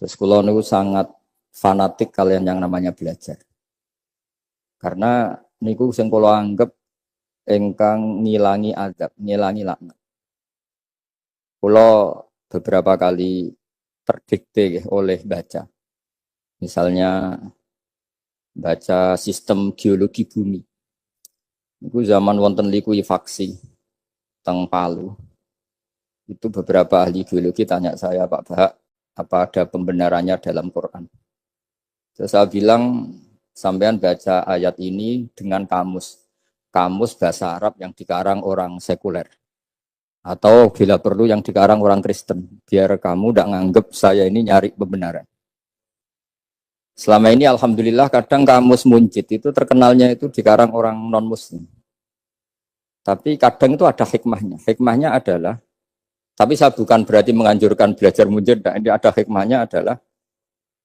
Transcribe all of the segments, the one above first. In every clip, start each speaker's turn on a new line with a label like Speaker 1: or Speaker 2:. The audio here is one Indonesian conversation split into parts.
Speaker 1: Terus kula niku sangat fanatik kalian yang namanya belajar. Karena niku sing kula anggap ingkang ngilangi azab, ngilangi laknat. Kula beberapa kali terdikte oleh baca. Misalnya baca sistem geologi bumi. Niku zaman wonten likuifaksi teng Palu. Itu beberapa ahli geologi tanya saya, Pak Bahak, apa ada pembenarannya dalam Quran? Terus saya bilang, sampean baca ayat ini dengan kamus bahasa Arab yang dikarang orang sekuler. Atau bila perlu yang dikarang orang Kristen. Biar kamu tidak nganggep saya ini nyari pembenaran. Selama ini alhamdulillah kadang kamus Munjid itu terkenalnya itu dikarang orang non-muslim. Tapi kadang itu ada hikmahnya. Hikmahnya adalah, tapi saya bukan berarti menganjurkan belajar Munjid. Nah, ini ada hikmahnya adalah,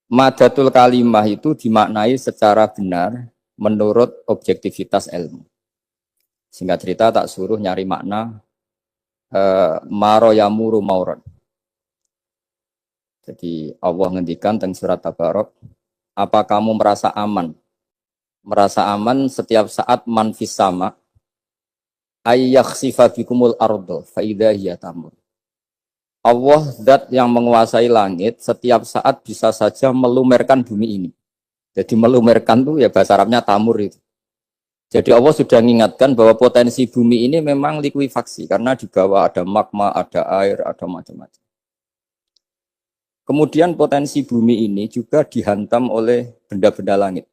Speaker 1: madatul kalimah itu dimaknai secara benar menurut objektivitas ilmu. Singkat cerita tak suruh nyari makna maro yamuru mauron. Jadi Allah ngendikan teng surat Tabarok, apa kamu merasa aman? Merasa aman setiap saat man fis sama ayyakhsifa bikumul ardo fa idza hiya tamur. Allah zat yang menguasai langit setiap saat bisa saja melumerkan bumi ini. Jadi melumerkan itu ya bahasa Arabnya tamur itu. Jadi Allah sudah mengingatkan bahwa potensi bumi ini memang likuifaksi karena di bawah ada magma, ada air, ada macam-macam. Kemudian potensi bumi ini juga dihantam oleh benda-benda langit.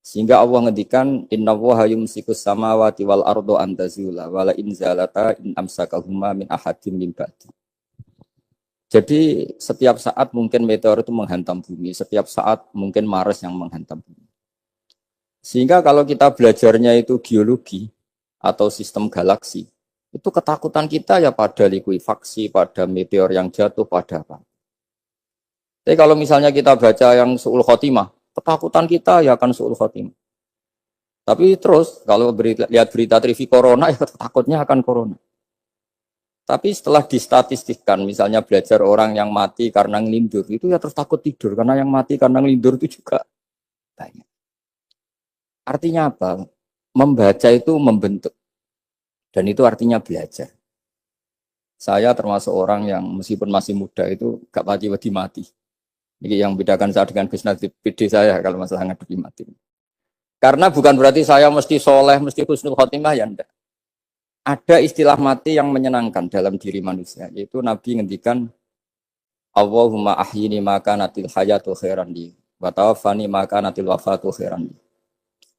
Speaker 1: Sehingga Allah ngendikan innallaha yumsikus samawati wal ardo an tazula wala in zalata in amsakahuma min ahadin min ba'di. Jadi setiap saat mungkin meteor itu menghantam bumi, setiap saat mungkin Mars yang menghantam bumi. Sehingga kalau kita belajarnya itu geologi atau sistem galaksi, itu ketakutan kita ya pada likuifaksi, pada meteor yang jatuh, pada apa. Tapi kalau misalnya kita baca yang su'ul khotimah, ketakutan kita ya akan su'ul khotimah. Tapi terus kalau lihat berita TV corona, ya takutnya akan corona. Tapi setelah distatistikkan, misalnya belajar orang yang mati karena ngelindur, itu ya terus takut tidur, karena yang mati karena ngelindur itu juga banyak. Artinya apa? Membaca itu membentuk. Dan itu artinya belajar. Saya termasuk orang yang meskipun masih muda itu gak pati-pati mati. Ini yang membedakan saya dengan Gus Nadim PD saya kalau masalah ngadepi mati. Karena bukan berarti saya mesti soleh, mesti husnul khotimah, ya enggak. Ada istilah mati yang menyenangkan dalam diri manusia. Yaitu Nabi ngendikan, Allahumma ahyini maka natil hayatu khairan li. Wa tawaffani maka natil wafatu khairan li.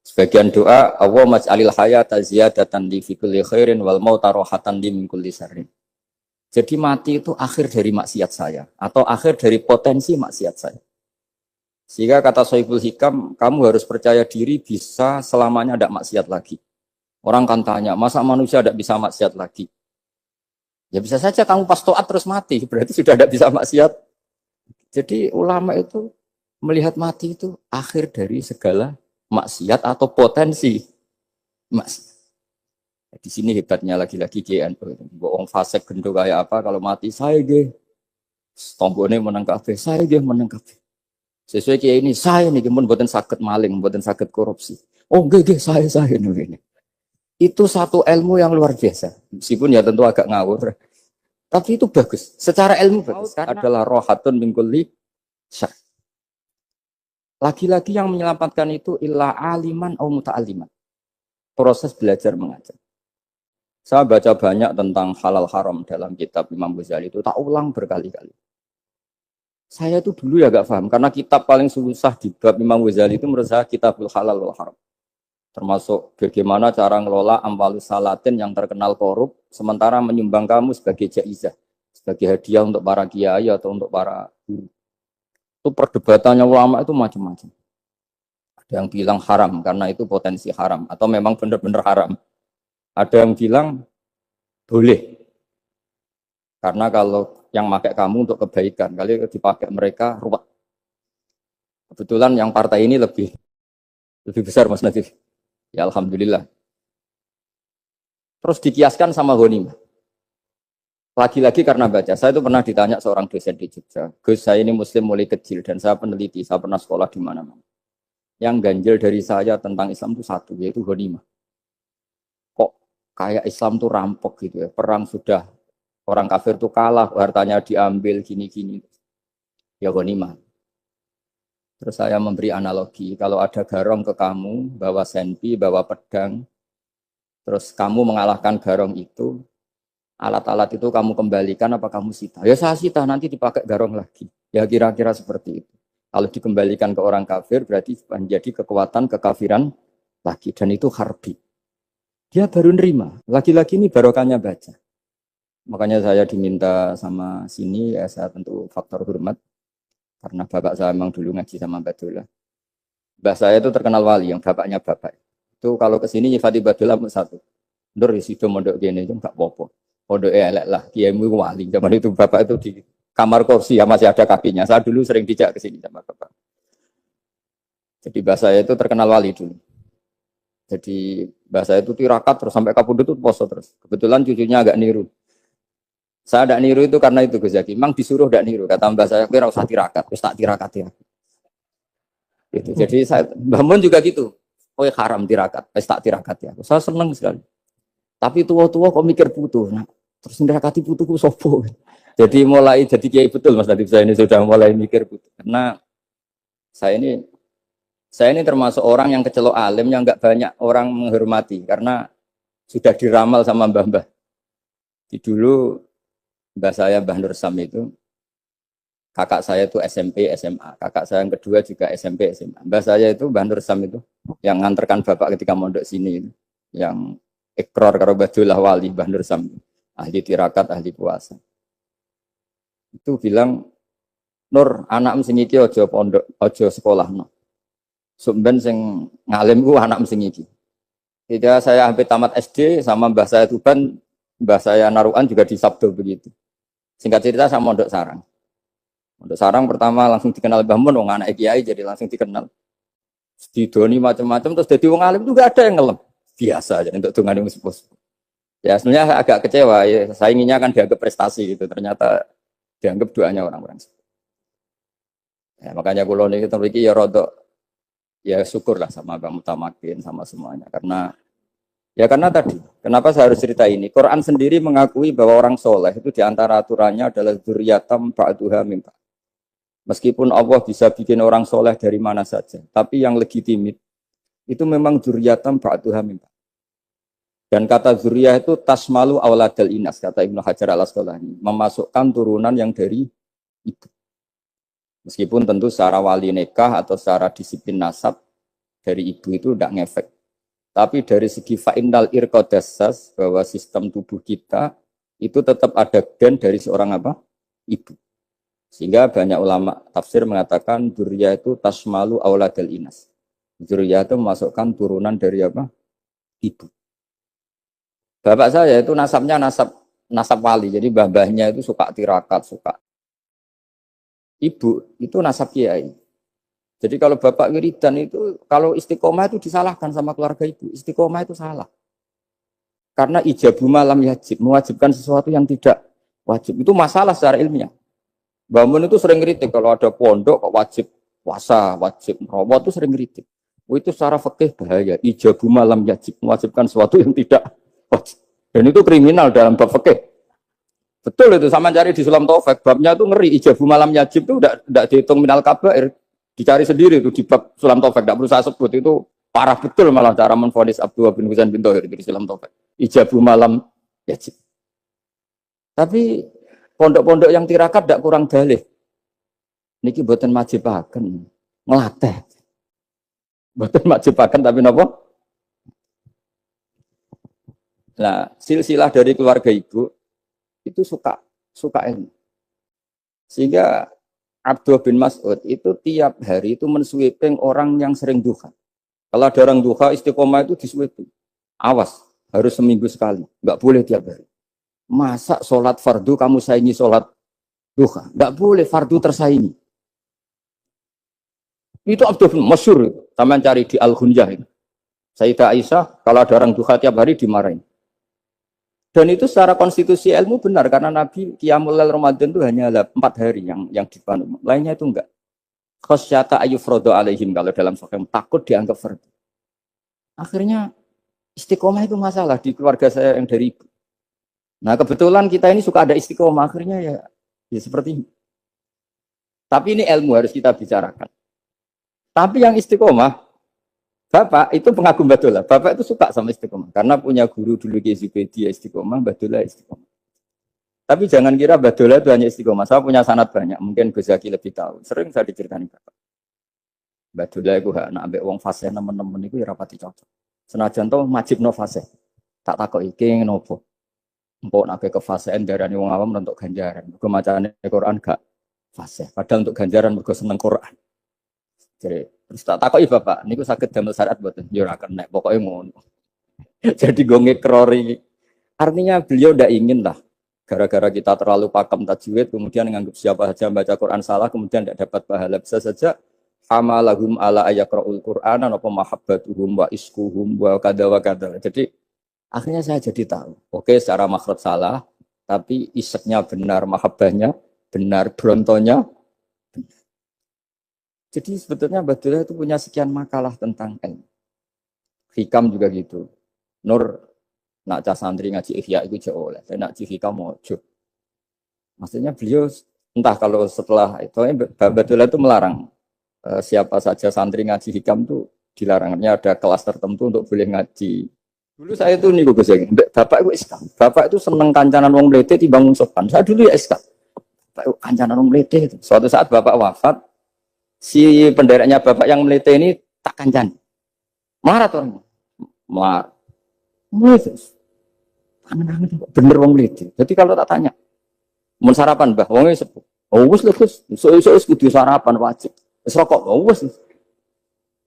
Speaker 1: Sebagian doa, Allah maj'alil hayata ziyadatan li fi kulli khairin wal mauta rohatan li min kulli syarrin. Jadi mati itu akhir dari maksiat saya atau akhir dari potensi maksiat saya. Sehingga kata Sohibul Hikam, kamu harus percaya diri bisa selamanya tidak maksiat lagi. Orang kan tanya, masa manusia tidak bisa maksiat lagi? Ya bisa saja kamu pas toat terus mati, berarti sudah tidak bisa maksiat. Jadi ulama itu melihat mati itu akhir dari segala maksiat atau potensi maksiat. Di sini hebatnya lagi-lagi GNU. Bohong fasek gendo kayak apa kalau mati saya ge. Tombone menang kabeh, saya ge menang kabeh. Sesuai kayak ini saya nih mun mboten saged maling, mboten saged korupsi. Oh nggih saya ini. Itu satu ilmu yang luar biasa. Meskipun ya tentu agak ngawur. Tapi itu bagus. Secara ilmu bagus. Adalah rohatun min kulli syarr. Lagi-lagi yang menyelamatkan itu illa aliman atau muta'aliman. Proses belajar mengajar. Saya baca banyak tentang halal haram dalam kitab Imam Ghazali itu, tak ulang berkali-kali. Saya itu dulu ya gak paham, karena kitab paling susah di bab Imam Ghazali itu menurut saya kitabul halal wal haram. Termasuk bagaimana cara ngelola amwalus salatin yang terkenal korup, sementara menyumbang kamu sebagai jaizah, sebagai hadiah untuk para kiai atau untuk para guru. Itu perdebatannya ulama itu macam-macam. Ada yang bilang haram karena itu potensi haram atau memang benar-benar haram. Ada yang bilang boleh karena kalau yang pakai kamu untuk kebaikan, kali dipakai mereka ruwet. Kebetulan yang partai ini lebih besar Mas Nadif. Ya alhamdulillah. Terus dikiaskan sama ghanimah. Lagi-lagi karena baca, saya itu pernah ditanya seorang dosen di Jogja, Gus saya ini muslim mulai kecil dan saya peneliti, saya pernah sekolah di mana-mana. Yang ganjil dari saya tentang Islam itu satu, yaitu ghanimah. Kok kayak Islam tuh rampok gitu ya, perang sudah, orang kafir tuh kalah, hartanya diambil gini-gini. Ya ghanimah. Terus saya memberi analogi, kalau ada garong ke kamu, bawa senpi, bawa pedang, terus kamu mengalahkan garong itu, alat-alat itu kamu kembalikan apa kamu sita? Ya saya sita, nanti dipakai garong lagi. Ya kira-kira seperti itu. Kalau dikembalikan ke orang kafir berarti menjadi kekuatan kekafiran lagi. Dan itu harbi. Dia baru nerima. Lagi-lagi ini barokahnya baca. Makanya saya diminta sama sini, ya saya tentu faktor hormat. Karena bapak saya memang dulu ngaji sama Badullah. Mbah saya itu terkenal wali, yang bapaknya bapak. Itu kalau kesini nyifati Badullah satu. Nur isido mondok gini, itu enggak apa-apa. Pondok elek lah, kiaimu wali. Zaman itu bapak itu di kamar kursi ya masih ada kakinya. Saya dulu sering dijak ke sini sama bapak. Jadi bahasa saya itu terkenal wali dulu. Jadi bahasa itu tirakat terus sampai kapundut itu poso terus. Kebetulan cucunya agak niru. Saya tidak niru itu karena itu Gus Zaki. Memang disuruh tidak niru. Kata mbak saya, kira usah tirakat. Terus tak tirakat ya. Gitu. Jadi saya, Mbah Mun juga gitu. Oh haram tirakat. Terus tak tirakat ya. Saya senang sekali. Tapi tua-tua kok mikir putu. Nah, terus nirakati putuku sopo. Jadi mulai jadi kiai betul Mas Nadif saya ini sudah mulai mikir putu. Karena saya ini termasuk orang yang kecelok alim yang enggak banyak orang menghormati karena sudah diramal sama mbah-mbah. Di dulu mbah saya Mbah Nur Sam itu kakak saya itu SMP SMA, kakak saya yang kedua juga SMP SMA. Mbah saya itu Mbah Nur Sam itu yang nganterkan bapak ketika mondok sini itu, yang ikrar karo Badullah wali Mbah Nur Sam, ahli tirakat, ahli puasa. Itu bilang, Nur, anak sing iki aja pondok, aja sekolahno. Sumben sing ngalim ku anak sing iki. Ketika saya hampir tamat SD sama mbah saya Tuban, mbah saya Naruan juga di Sabdo begitu. Singkat cerita sama mondok sarang. Mondok sarang pertama langsung dikenal Mbah Mun, wong anak kiai jadi langsung dikenal. Didoni macam-macam terus jadi wong alim juga ada yang ngelem. Biasa aja untuk dengan yang sepuh. Ya sebenarnya agak kecewa ya, saya inginnya kan dianggap prestasi gitu, ternyata dianggap doanya orang-orang. Ya, makanya kulo niki terus ya rodok ya syukurlah sama Bang Mutamakin sama semuanya karena tadi kenapa saya harus cerita ini, Quran sendiri mengakui bahwa orang soleh itu diantara aturannya adalah dzurriyyatam ba'duha min ba'd. Meskipun Allah bisa bikin orang soleh dari mana saja, tapi yang legitimit itu memang dzurriyyatam ba'duha min ba'd. Dan kata dzurriyyah itu tasmalu auladal inas, kata Ibnu Hajar al-Asqalani, memasukkan turunan yang dari ibu. Meskipun tentu secara wali nikah atau secara disiplin nasab dari ibu itu tidak ngefek. Tapi dari segi fa'innal irqadassas, bahwa sistem tubuh kita itu tetap ada gen dari seorang apa? Ibu. Sehingga banyak ulama tafsir mengatakan dzurriyyah itu tasmalu auladal inas. Dzurriyyah itu memasukkan turunan dari apa? Ibu. Bapak saya itu nasabnya nasab wali, jadi mbah-mbahnya itu suka tirakat, suka. Ibu itu nasab kiai. Jadi kalau bapak wiridan itu, kalau istiqomah itu disalahkan sama keluarga ibu. Istiqomah itu salah. Karena ijabu malam yajib, mewajibkan sesuatu yang tidak wajib. Itu masalah secara ilmiah. Mbah Mun itu sering kritik kalau ada pondok kok wajib puasa, wajib merawat itu sering kritik. Itu secara fikih bahaya. Ijabu malam yajib, mewajibkan sesuatu yang tidak wajib. Dan itu kriminal dalam bab fikih. Betul itu, sama cari di Sulam Taufik, babnya itu ngeri. Ijabu malam yajib itu tidak dihitung minal kabair. Dicari sendiri itu di bab Sulam Taufik, tidak perlu saya sebut, itu parah betul malah cara menvonis Abdullah bin Husain bin Thohir di Sulam Taufik. Ijabu malam yajib. Tapi pondok-pondok yang tirakat tidak kurang dalih. Niki boten majibaken, ngelatih. Boten majibaken tapi napa? Nah, silsilah dari keluarga ibu itu suka ilmu. Sehingga Abdullah bin Mas'ud itu tiap hari itu mensweeping orang yang sering duha. Kalau ada orang duha istiqomah itu disweeping. Awas, harus seminggu sekali, enggak boleh tiap hari. Masa sholat fardu kamu saingi sholat duha? Enggak boleh, fardu tersaingi. Itu Abdullah bin masyhur, taman cari di Al-Ghunjah itu. Sayyidah Aisyah kalau ada orang duha tiap hari dimarahin. Dan itu secara konstitusi ilmu benar karena Nabi Qiyamul Lail Ramadan itu hanya 4 hari yang dibangun. Lainnya itu enggak. Khasyata ayyufrodo alaihim kalau dalam sahih takut dianggap fardu. Akhirnya istiqomah itu masalah di keluarga saya yang dari ibu. Nah kebetulan kita ini suka ada istiqomah akhirnya ya seperti ini. Tapi ini ilmu harus kita bicarakan. Tapi yang istiqomah Bapak itu pengagum Badola. Bapak itu suka sama istiqomah. Karena punya guru dulu Ki Zubedi istiqomah, Badola istiqomah. Tapi jangan kira Badola itu hanya istiqomah. Saya punya sanad banyak. Mungkin Gus Zaki lebih tahu. Sering saya diceritain Bapak. Badola itu nak ambek wong fase teman-teman itu ya rapati cocok. Senajan to majib no fase. Tak takok iki nopo. Empuk nak ke fasean darani wong awam untuk ganjaran. Mergo macane Quran gak fase. Padahal untuk ganjaran mergo seneng Quran. Jadi terus tak takoki Bapak, niku saged damel syariat mboten? Ya ora kena, pokoke ngono. Jadi gue ngekrori. Artinya beliau ndak ingin lah gara-gara kita terlalu pakem tajwid kemudian menganggap siapa saja baca Quran salah kemudian tidak dapat pahala. Bisa saja amalahum ala ayakraul Qur'ana napa mahabbatuhum wa iskuhum wa kada wa kada. Jadi akhirnya saya jadi tahu. Oke, secara makhraj salah, tapi iseknya benar, mahabbahnya benar, brontonya benar. Jadi sebetulnya Badola itu punya sekian makalah tentang ilmu. Hikam juga gitu. Nur nak cah santri ngaji ihya itu jauh oleh. Saya nak hikam mojo. Maksudnya beliau entah kalau setelah itu Badola itu melarang siapa saja santri ngaji hikam itu dilarangnya ada kelas tertentu untuk boleh ngaji. Dulu saya itu nih Gus Zaki, Bapak itu SK. Bapak itu seneng kancanan wong mlete timbang wong sopan. Saya dulu ya SK. Bapak itu kancanan wong mlete itu. Suatu saat Bapak wafat, si pendereknya Bapak yang melete ini tak kancan. Marah tuh. Marah. Moses. Angen-angen bener wong melete. Jadi kalau tak tanya, mau sarapan Mbah, wongnya sepuh. Oh wis lho Gus, iso kudu sarapan wajib. Wis rokok, oh wis.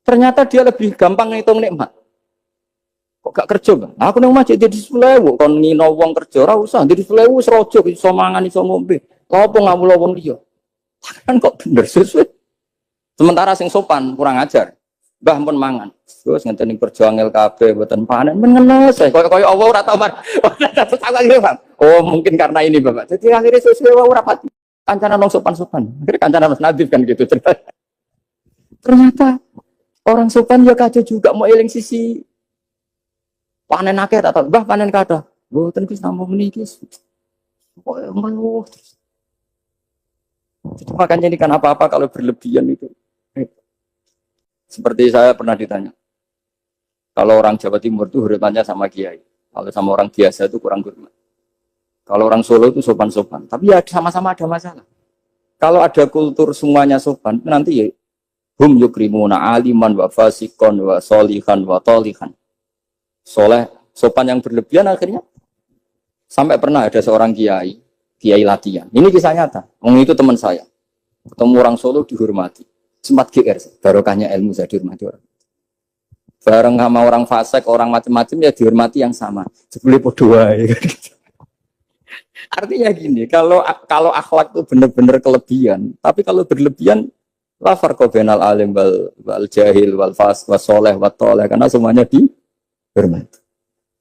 Speaker 1: Ternyata dia lebih gampang ngitung nikmat. Kok gak kerja, Bang? Aku nang masjid di 10.000 kon ngino wong kerja ora usah, di 10.000 wis rojo iso mangan iso ngombe. Lha opo ngawula wong liya? Kan kok bener sesuai. Sementara sing sopan kurang ajar. Mbah pun mangan. Terus ngenteni kerja angel kabeh mboten panen mengenes. Kaya Allah ora tau mar. Oh, mungkin karena ini, Bapak. Jadi akhirnya sesuai ora pati. Kancanan wong sopan-sopan. Akhirnya kancanan Mas Nadif kan gitu. Ternyata orang sopan ya kaca juga mau eling sisi panen akeh tak tahu. Mbah panen kathah. Mboten Gus namung meniki. Kok ngeluh terus. Jadi makanya ini kan apa-apa kalau berlebihan itu. Seperti saya pernah ditanya, kalau orang Jawa Timur itu hormatnya sama kiai, kalau sama orang biasa itu kurang hormat. Kalau orang Solo itu sopan-sopan, tapi ya sama-sama ada masalah. Kalau ada kultur semuanya sopan, nanti ya hum yukrimuna aliman wa fasikon wa solihan wa tolihan. Soleh, sopan yang berlebihan akhirnya sampai pernah ada seorang kiai latihan. Ini kisah nyata. Itu teman saya. Ketemu orang Solo dihormati. Sempat GR, barokahnya ilmu saya dihormati orang. Bareng sama orang fasik, orang macam-macam ya dihormati yang sama. Sebelum podoa ya. Artinya gini, kalau akhlak itu benar-benar kelebihan, tapi kalau berlebihan la farqa bainal alim wal jahil wal fas was soleh wat toleh, karena semuanya dihormati.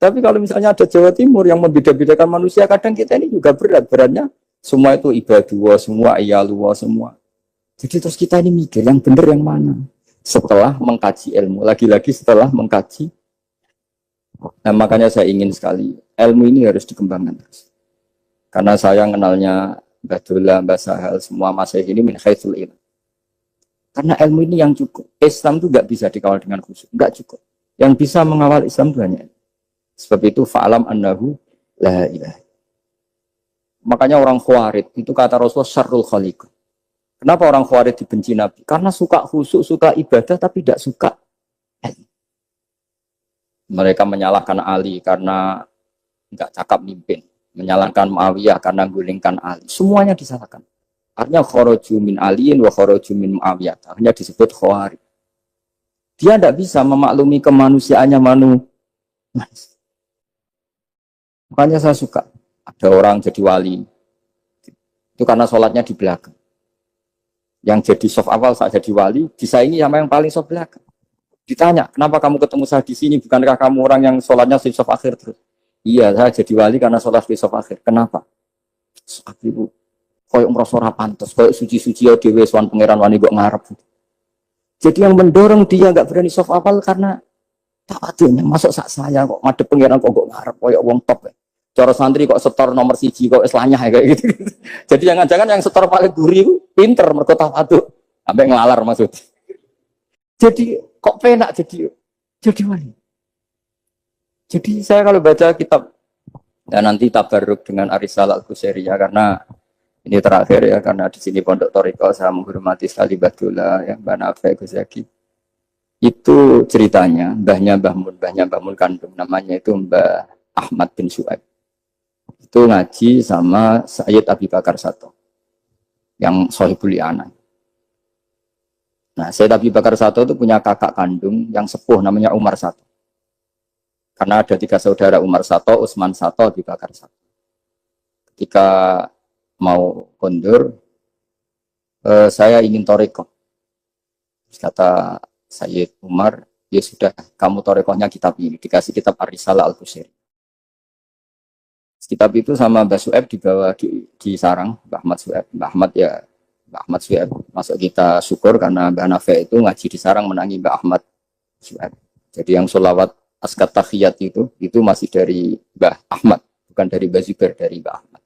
Speaker 1: Tapi kalau misalnya ada Jawa Timur yang membeda-bedakan manusia, kadang kita ini juga beratnya semua itu ibadah, semua iyalullah, semua. Jadi terus kita ini mikir yang benar yang mana setelah mengkaji ilmu, lagi-lagi setelah mengkaji. Nah makanya saya ingin sekali ilmu ini harus dikembangkan terus. Karena saya kenalnya Mbah Dola, Mbah Sahal, semua masyayikh ini min haitsul ilm. Karena ilmu ini yang cukup. Islam itu nggak bisa dikawal dengan khusyuk, nggak cukup. Yang bisa mengawal Islam itu hanya. Sebab itu fa'alam annahu la ilaha. Makanya orang Khawarij itu kata Rasulullah syarrul khaliq. Kenapa orang Khawarij dibenci Nabi? Karena suka khusyuk, suka ibadah, tapi tidak suka ilmu. Mereka menyalahkan Ali karena nggak cakap mimpin, menyalahkan Muawiyah karena gulingkan Ali. Semuanya disalahkan. Artinya kharaju min aliin wa kharaju min Muawiyah. Akhirnya disebut Khawarij. Dia tidak bisa memaklumi kemanusiaannya manusia. Makanya saya suka ada orang jadi wali. Itu karena sholatnya di belakang. Yang jadi soft awal saat jadi wali, disaingi sama yang paling soft belakang. Ditanya, kenapa kamu ketemu saya di sini? Bukankah kamu orang yang sholatnya soft akhir terus? Iya, saya jadi wali karena sholat di saf akhir. Kenapa? Aku itu koyok merasa ora pantes, koyok suci-suci ya dhewe sowan pangeran wani kok ngarep. Jadi yang mendorong dia nggak berani saf awal karena tawadhunya. Masuk sak saya kok madhep pangeran kok ngarep koyok wong top. Cara santri kok setor nomor siji kok islahnya kayak gitu. Jadi jangan-jangan yang setor paling gurih pinter mergo tawadhu. Sampai ngelalar maksud. Jadi kok penak jadi wali. Jadi saya kalau baca kitab dan nanti tabarruk dengan Arisalah Al-Qusairiyah karena ini terakhir ya karena di sini Pondok Thariqah saya menghormati sekali Badullah ya Mbak Nafi Gus Zaki. Itu ceritanya mbahnya Mbah Mun kandung namanya itu Mbah Ahmad bin Syuaib. Itu ngaji sama Sayyid Abi Bakar Sato yang Sohibul I'anah. Nah, Sayyid Abi Bakar Sato itu punya kakak kandung yang sepuh namanya Umar Sato. Karena ada 3 saudara Umar Sato, Utsman Sato, Abi Bakar Sato. Ketika mau kondur, saya ingin toriko. Kata Sayyid Umar, ya sudah, kamu torikohnya kitab ini. Dikasih kitab Ar-Risalah Al-Qusairiyah. Kitab itu sama Mbah Su'aib dibawa di sarang, Mbah Ahmad Su'aib. Mbah Ahmad Su'aib masuk kita syukur karena Mbah Nafi itu ngaji di sarang menangi Mbah Ahmad Su'aib. Jadi yang sholawat Askat Takhiyat itu masih dari Mbah Ahmad, bukan dari Mbah Zubair, dari Mbah Ahmad.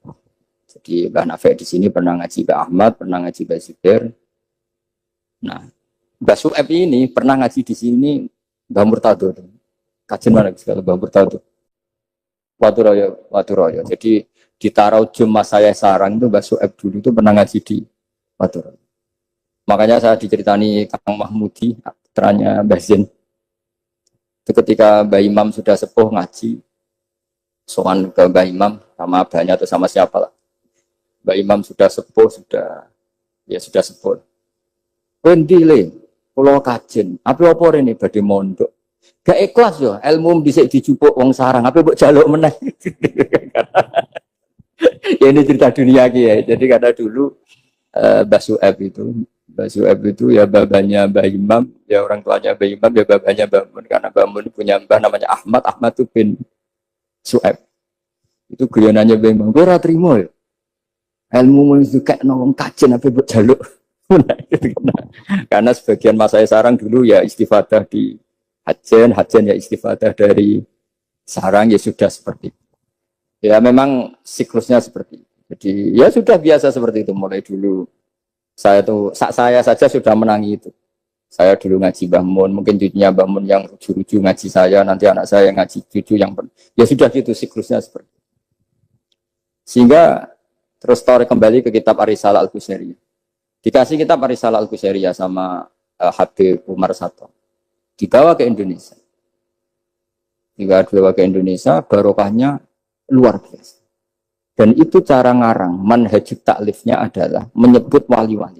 Speaker 1: Jadi Mbah Nafi di sini pernah ngaji Mbah Ahmad, pernah ngaji Mbah Zubair. Nah, Mbah Su'aib ini pernah ngaji di sini Mbah Murtado. Kajian mana sekali Mbah Murtado? Waturoyo. Jadi di Taraujum mas saya sarang itu Mbah Su'aib dulu itu pernah ngaji di Waturoyo. Makanya saya diceritani Kang Mahmudi, putranya Mbah Zain. Itu ketika Mbah Imam sudah sepuh ngaji, sowan ke Mbah Imam sama abahnya atau sama siapa lah. Mbah Imam sudah sepuh, sudah sepuh. Pendile, pulau kajen, apa ini badhe mondok. Gak ikhlas yo, ilmu dhisik dijupuk wong sarang, apa mbok jaluk meneh. Ya ini cerita dunia ya. Jadi karena dulu Mbah Su'aib itu ya babanya Mbah Imam, ya orang tuanya Mbah Imam, ya babanya Mbah Mun. Karena Mbah Mun punya mbah namanya Ahmad itu bin Su'aib. Itu guyonannya Mbah Imam, gue ora trimo ya. Ilmu itu kayak nongong kajen apa mbok jaluk. Karena sebagian masa saya sarang dulu ya istifadah di hajen ya istifadah dari sarang ya sudah seperti itu. Ya memang siklusnya seperti itu. Jadi ya sudah biasa seperti itu mulai dulu. Saya saja sudah menangi itu. Saya dulu ngaji Mbah Mun, mungkin cucunya Mbah Mun yang ruju-ruju ngaji saya, nanti anak saya ngaji cucu yang ya sudah gitu siklusnya seperti itu. Sehingga terus tarik kembali ke kitab Ar-Risalah Al-Qusairiyah. Dikasih kitab Ar-Risalah Al-Qusairiyah sama Habib Umar Sato. Dibawa ke Indonesia. Dibawa ke Indonesia, barokahnya luar biasa. Dan itu cara ngarang, manhajut taklifnya adalah menyebut wali-wali.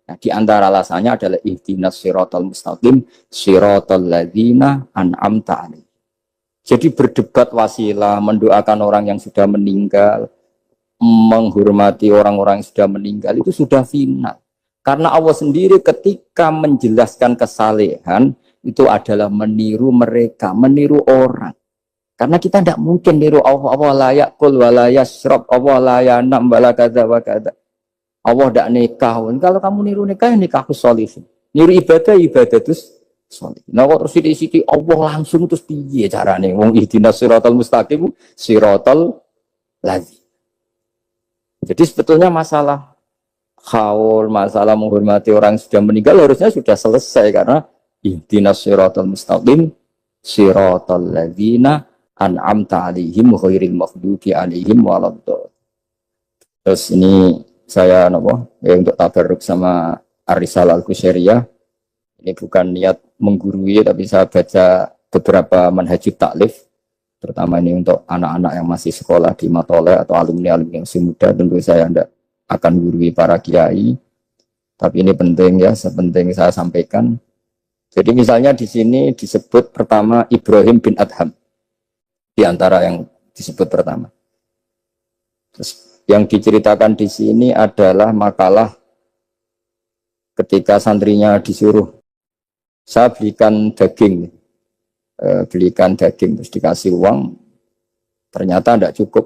Speaker 1: Nah, di antara alasannya adalah ihdinas siratal mustaqim, siratal ladzina an'amta alaihim. Jadi berdebat wasilah, mendoakan orang yang sudah meninggal, menghormati orang-orang yang sudah meninggal, itu sudah final. Karena Allah sendiri ketika menjelaskan kesalehan, itu adalah meniru mereka, meniru orang. Karena kita tidak mungkin niru Allah la yakul wa la yashrab, Allah la yanam wa la kadza wa kadza. Allah tidak nikah. Kalau kamu niru nikah, nikahku sholihin. Niru ibadah terus sholihin. Nah kok terus sithik-sithik Allah langsung terus piye carane? Wong ihdinas siratal mustaqim, siratal ladzi. Jadi sebetulnya masalah haul, masalah menghormati orang yang sudah meninggal harusnya sudah selesai karena ihdinas siratal mustaqim, siratal ladzina an'amta alaihim ghairil maghdubi alaihim waladdallin. Terus ini saya untuk tabarruk sama Ar-Risalah Al-Qusairiyah. Ini bukan niat menggurui tapi saya baca beberapa manhajut taklif terutama ini untuk anak-anak yang masih sekolah di Matole atau alumni-alumni yang masih muda. Tentu saya tidak akan gurui para kiai. Tapi ini penting ya, sepenting saya sampaikan. Jadi misalnya di sini disebut pertama Ibrahim bin Adham. Di antara yang disebut pertama. Terus yang diceritakan di sini adalah makalah ketika santrinya disuruh saya belikan daging terus dikasih uang Ternyata tidak cukup.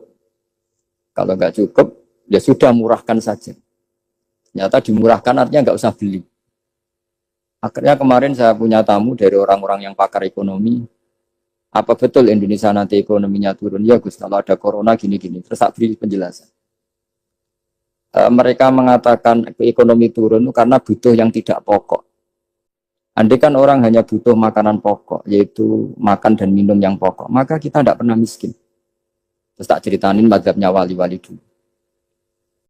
Speaker 1: Kalau nggak cukup, ya sudah murahkan saja. Ternyata dimurahkan artinya nggak usah beli. Akhirnya kemarin saya punya tamu dari orang-orang yang pakar ekonomi. Apa betul Indonesia nanti ekonominya turun? Ya Gus, kalau ada corona gini-gini. Terus saya beri penjelasan. Mereka mengatakan ekonomi turun karena butuh yang tidak pokok. Andai kan orang hanya butuh makanan pokok, yaitu makan dan minum yang pokok, maka kita tidak pernah miskin. Terus tak ceritainin mazhabnya wali-wali dulu.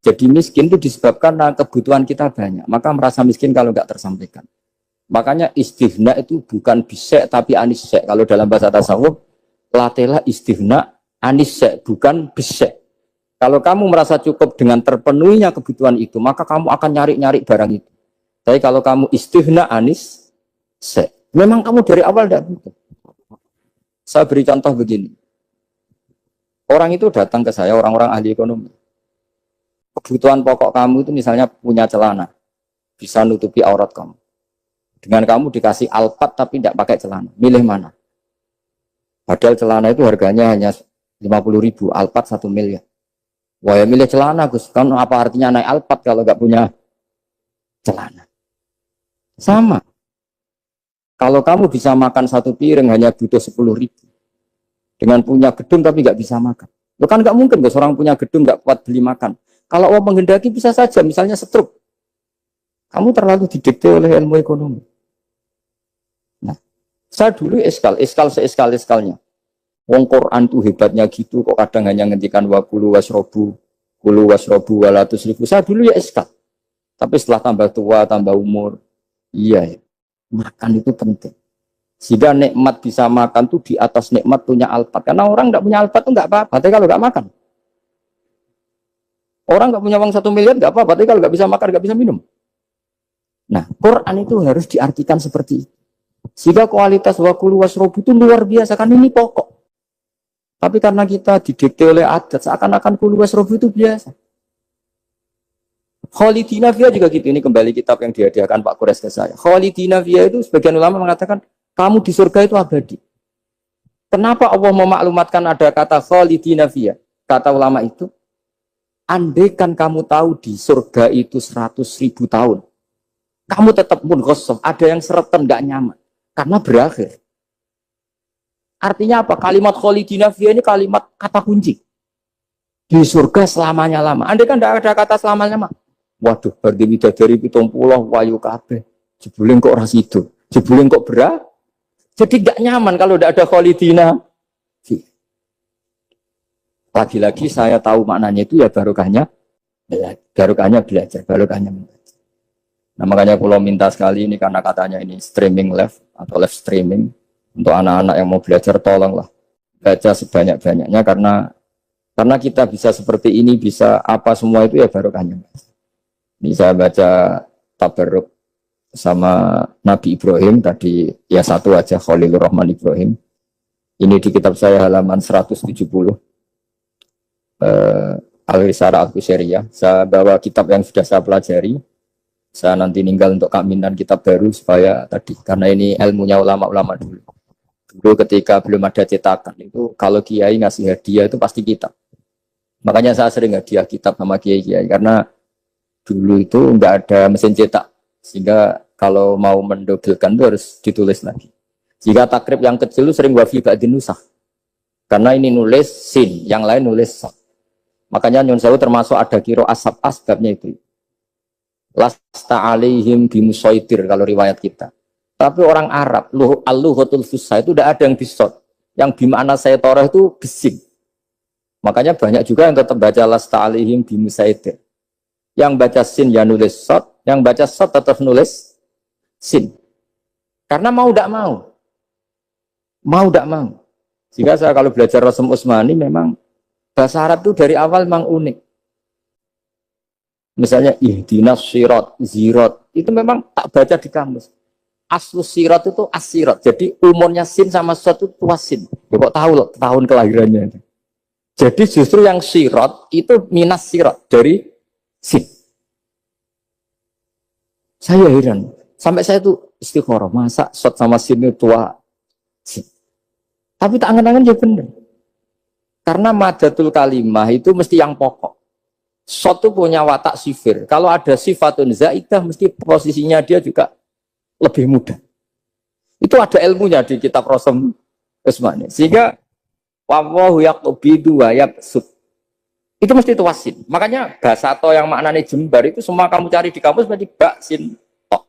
Speaker 1: Jadi miskin itu disebabkan kebutuhan kita banyak, maka merasa miskin kalau nggak tersampaikan. Makanya istighna itu bukan bisek tapi anisek. Kalau dalam bahasa tasawuf, latela istighna anisek, bukan bisek. Kalau kamu merasa cukup dengan terpenuhinya kebutuhan itu, maka kamu akan nyari-nyari barang itu. Tapi kalau kamu istighna anis, memang kamu dari awal tidak butuh. Saya beri contoh begini. Orang itu datang ke saya, orang-orang ahli ekonomi. Kebutuhan pokok kamu itu misalnya punya celana, bisa nutupi aurat kamu. Dengan kamu dikasih alpat tapi tidak pakai celana, milih mana? Padahal celana itu harganya hanya 50.000, alpat 1 miliar. Wah ya milih celana Gus, kan apa artinya naik alpat kalau nggak punya celana? Sama. Kalau kamu bisa makan 1 piring hanya butuh 10.000. Dengan punya gedung tapi nggak bisa makan. Lo kan nggak mungkin Gus, orang punya gedung nggak kuat beli makan. Kalau Allah menghendaki bisa saja, misalnya stroke. Kamu terlalu didikte oleh ilmu ekonomi. Nah, saya dulu eskal seeskal-eskalnya. Wong Quran tuh hebatnya gitu, kok kadang hanya ngendikan kulu wasrobu walatus ribu. Saya dulu ya eskal. Tapi setelah tambah tua, tambah umur, iya ya, makan itu penting. Sehingga nikmat bisa makan tuh di atas nikmat punya alpat. Karena orang nggak punya alpat tuh nggak apa-apa, tapi kalau nggak makan. Orang nggak punya uang 1 miliar nggak apa-apa, tapi kalau nggak bisa makan, nggak bisa minum. Nah, Quran itu harus diartikan seperti itu. Sehingga kualitas kulu wasrobu itu luar biasa, kan ini pokok. Tapi karena kita didikte oleh adat, seakan-akan kulu wasrobu itu biasa. Khalidina Fiyah juga gitu. Ini kembali kitab yang dihadiahkan Pak Kures ke saya. Khalidina Fiyah itu sebagian ulama mengatakan, kamu di surga itu abadi. Kenapa Allah memaklumatkan ada kata Khalidina Fiyah? Kata ulama itu, andaikan kamu tahu di surga itu 100.000 tahun, kamu tetap pun gosok, ada yang seretan, gak nyaman. Karena berakhir. Artinya apa? Kalimat khalidina fiyah ini kalimat kata kunci. Di surga selamanya lama. Andai kan tidak ada kata selamanya lama. Waduh, berarti bidadari 70 wayu kabeh. Jebulin kok ras itu. Jebulin kok berat. Jadi gak nyaman kalau tidak ada khalidina fiyah. Lagi-lagi saya tahu maknanya itu ya barokahnya belajar, barokahnya membaca. Nah makanya kalau minta sekali ini karena katanya ini streaming live atau live streaming. Untuk anak-anak yang mau belajar tolonglah baca sebanyak-banyaknya karena kita bisa seperti ini, bisa apa semua itu ya barokahnya. Ini saya baca tabarruk sama Nabi Ibrahim tadi ya satu aja, Khalilur Rahman Ibrahim. Ini di kitab saya halaman 170. Al-Risarah Al-Qusairiyah. Saya bawa kitab yang sudah saya pelajari. Saya nanti ninggal untuk kaminan kitab baru supaya tadi karena ini ilmunya ulama-ulama dulu. Dulu ketika belum ada cetakan itu kalau kiai ngasih hadiah itu pasti kitab. Makanya saya sering hadiah kitab sama kiai-kiai karena dulu itu enggak ada mesin cetak sehingga kalau mau mendobelkan itu harus ditulis lagi. Jika takrib yang kecil itu sering wafi ba'din nusakh. Karena ini nulis sin, yang lain nulis sak. Makanya Nyun Sewu termasuk ada kiro asab asbabnya itu. Lasta alaihim bimusaitir kalau riwayat kita. Tapi orang Arab, al-lughatul fusha itu tidak ada yang bisot. Yang bimana saya torah itu bising. Makanya banyak juga yang tetap baca lasta alaihim bimusaitir. Yang baca sin ya nulis sot, yang baca sot tetap nulis sin. Karena mau tidak mau. Mau tidak mau. Jika saya kalau belajar Rasul Utsmani memang bahasa Arab itu dari awal memang unik. Misalnya ihdinas sirat, zirat, itu memang tak baca di kamus. Aslus sirat itu asirat. Jadi umurnya sin sama sot itu tuasin. Ya kok tahu loh tahun kelahirannya. Jadi justru yang sirat itu minas sirat dari sin. Saya heran. Sampai saya tuh istikharah. Masa sot sama sin itu tua sin. Tapi tak angan-angan ya benar. Karena madatul kalimah itu mesti yang pokok. Sot itu punya watak sifir. Kalau ada sifatun zaidah, mesti posisinya dia juga lebih mudah. Itu ada ilmunya di kitab Rosem Usmani. Sehingga wallahu yaqbidu wa yabsut. Itu mesti tuasin. Makanya bahasa to yang maknanya jembar itu semua kamu cari di kamus berarti baksin to.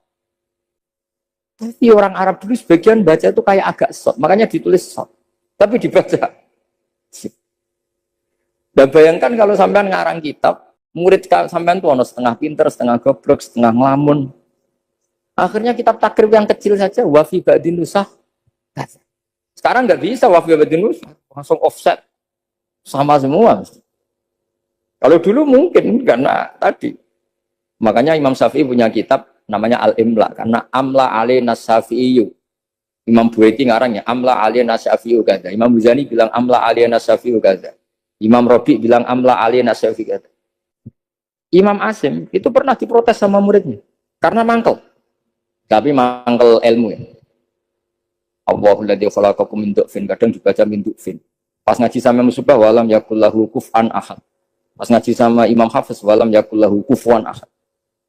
Speaker 1: Tapi orang Arab dulu sebagian baca itu kayak agak sot. Makanya ditulis sot. Tapi dibaca. Dan bayangkan kalau sampean ngarang kitab, murid sampean tuh ono setengah pinter, setengah goblok, setengah ngelamun. Akhirnya kitab takrib yang kecil saja wafi ba'din nusah. Sekarang nggak bisa wafi ba'din nusah, langsung offset sama semua. Kalau dulu mungkin karena tadi. Makanya Imam Syafi'i punya kitab namanya Al-Imla karena amla alaina Syafi'i. Imam Buaiti ngarangnya amla alaina Syafi'i gaza. Imam Muzani bilang amla alaina Syafi'i gaza. Imam Rabi bilang amla alaina Syafi'i gaza. Imam Asim itu pernah diprotes sama muridnya karena mangkel. Tapi mangkel ilmu ya. Allahul ladzi khalaqakum min du'fin, kadang dibaca min du'fin. Pas ngaji sama Musybah walam yakullahu kuf'an ahad. Pas ngaji sama Imam Hafiz walam yakullahu kufuwan ahad.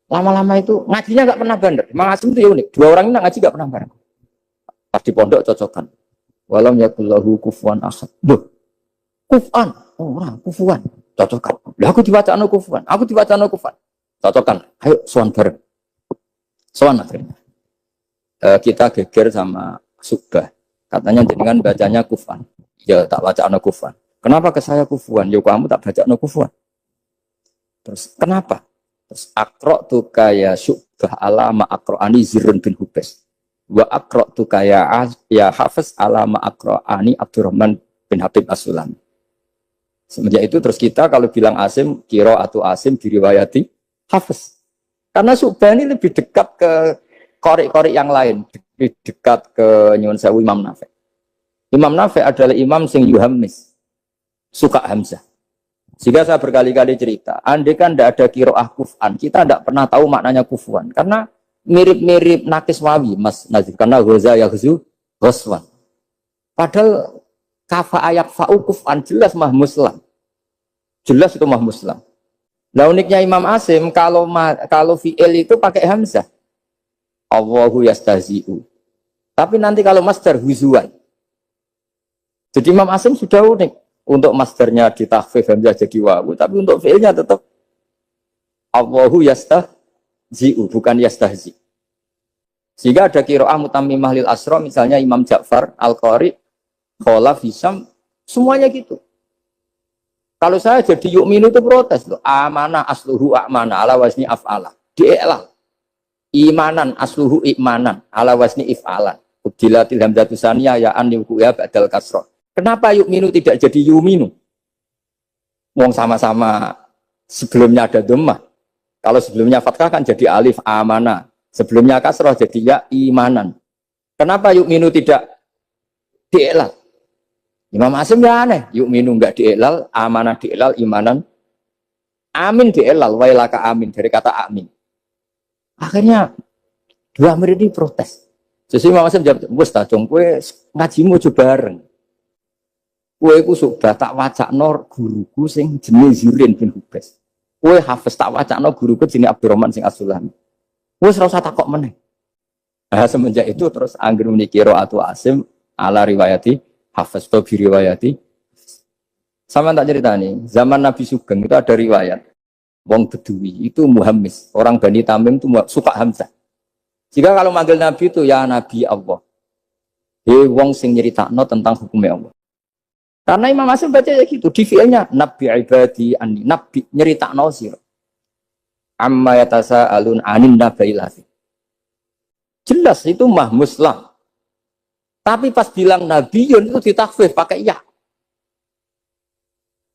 Speaker 1: Lama-lama itu ngajinya enggak pernah bandar. Imam Asim itu ya unik. Dua orang ini ngaji enggak pernah bareng. Pas di pondok cocokan. Walam yakullahu kufuwan ahad. Duh. Kuf'an. Oh, orang kufuwan. Cocokan. Lah aku dibaca anu kufuwan. Aku dibaca anu kufuwan. Cocokan. Ayo sowan bareng. Sowan akhirnya. Kita geger sama Subah. Katanya dengan bacanya kufan. Ya tak baca no kufan. Kenapa ke saya kufuan? Ya kamu tak baca no kufan. Terus kenapa? Terus akro tuh kayak Subah ala ma akroani Zirun bin Hubes. Wa akro tuh kayak ya Hafiz ala ma akroani Abdurrahman bin Habib As-Sulami. Semenjak itu terus kita kalau bilang Asim, kiro atau Asim diriwayati Hafiz. Karena Subah ini lebih dekat ke korek-korek yang lain, lebih dekat ke Nyuwun Sewu Imam Nafi'. Imam Nafi' adalah imam sing yuhammis, suka Hamzah. Sehingga saya berkali-kali cerita, andai kan tidak ada kiroah kuf'an, kita tidak pernah tahu maknanya kufuan. Karena mirip-mirip nakis wawi, Mas Nazif. Karena ghoza yaghzu ghoswan. Padahal kafa ayak fa'u kuf'an jelas mah muslam. Jelas itu mah muslam. Nah uniknya Imam Asim, kalau fi'il itu pakai Hamzah. Allahu yastahzi'u. Tapi nanti kalau masdar huzuan. Jadi Imam Asim sudah unik. Untuk masdarnya ditakhfif hamzah jadi wawu, tapi untuk fi'ilnya tetap Allahu yastahzi'u, bukan yastahzi. Sehingga ada qiraah mutammimah lil asra, misalnya Imam Ja'far Al-Qari, Khalaf Hisam, semuanya gitu. Kalau saya jadi yu'minu itu protes loh. Amanah asluhu a'mana ala wazni af'ala. Di'elal. Imanan asluhu i'manan ala wazni if'alan. Ubdilatil hamzatu saniyah ya an yukuya ba'dal kasra. Kenapa yu'minu tidak jadi yu'minu? Wong sama-sama sebelumnya ada dhammah. Kalau sebelumnya fathah kan jadi alif amana. Sebelumnya kasrah jadi ya imanan. Kenapa yu'minu tidak di'elal? Imam Asim ya aneh. Yu'minu enggak di'elal, amanah di'elal, imanan. Amin di'elal, wailaka amin. Dari kata amin. Akhirnya dua murid ini protes. Jadi Imam Asim jawab, wes tak jong kowe ngajimu coba bareng. Kowe ku sudah tak wacakno guruku sing jenenge Zirin bin Hubes. Kowe Hafiz tak wacakno guruku jenenge Abdurrahman sing As-Sulami. Wes ora usah takok meneh. Nah, semenjak itu terus anggere muni qiraatu Asim ala riwayati Hafiz to bi riwayati. Sama tak ceritani, zaman Nabi Sugeng itu ada riwayat wong Bedui itu muhammis, orang Bani Tamim itu suka Hamzah. Jika kalau manggil Nabi itu ya Nabi Allah. He wong sing nyeritakno tentang hukumnya Allah. Karena Imam Asim baca ya gitu, di fi'ilnya Nabi ibadi anni, Nabi nyeritakno sira. Amma yatasaalun anin nabailafi. Jelas itu mah muslam. Tapi pas bilang nabiyun itu ditakfif pakai ya.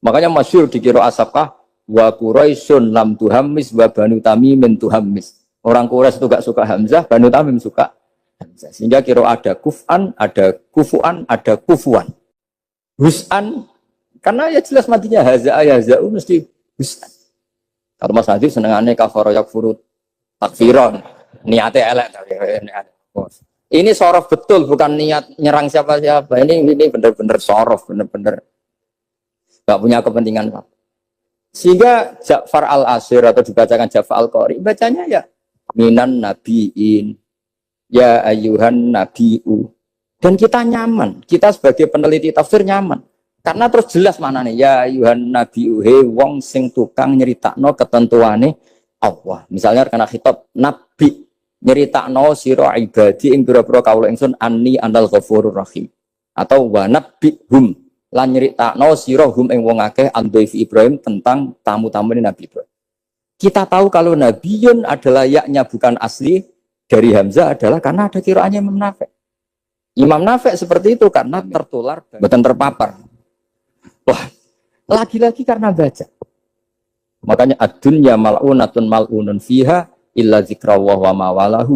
Speaker 1: Makanya masyhur di qiraah Asabkah wa Quraisyun lam tuhammis wa Banu Tamimin tuhammis. Orang Quraisy itu gak suka Hamzah, Banu Tamim suka Hamzah. Sehingga qiraah ada kuf'an, ada kufu'an, ada kufuan. Hus'an, karena ya jelas matinya haza'a yaza'u mesti hus'an. Kalau Mas Hadid senengannya kafara yakfuru takfiron, niatnya elek. Ini sorof betul, bukan niat nyerang siapa-siapa. Ini benar-benar sorof, benar-benar. Gak punya kepentingan apa. Sehingga Ja'far al-Ashir atau dibacakan Ja'far al-Qari, bacanya ya minan nabiin, ya ayuhan nabiu. Dan kita nyaman, kita sebagai peneliti tafsir nyaman. Karena terus jelas mana nih, ya ayuhan nabiu, he wong sing tukang nyeritakno ketentuane Allah. Misalnya karena khitab nabi, nyeritakno sira ibadi ing pira-pira kawula ingsun anni anal ghafurur rahim. Atau wa nabbihum lan nyeritakno sira hum ing wong akeh andaifi Ibrahim tentang tamu-tamu Nabi Ibrahim. Kita tahu kalau nabiyun adalah yaknya bukan asli dari Hamzah adalah karena ada kiraannya Imam Nafi'. Imam Nafi' seperti itu karena tertular bukan terpapar. Wah, lagi-lagi karena baca. Makanya ad-dunya mal'unatun mal'unun fiha illa zikrawah wa mawalahu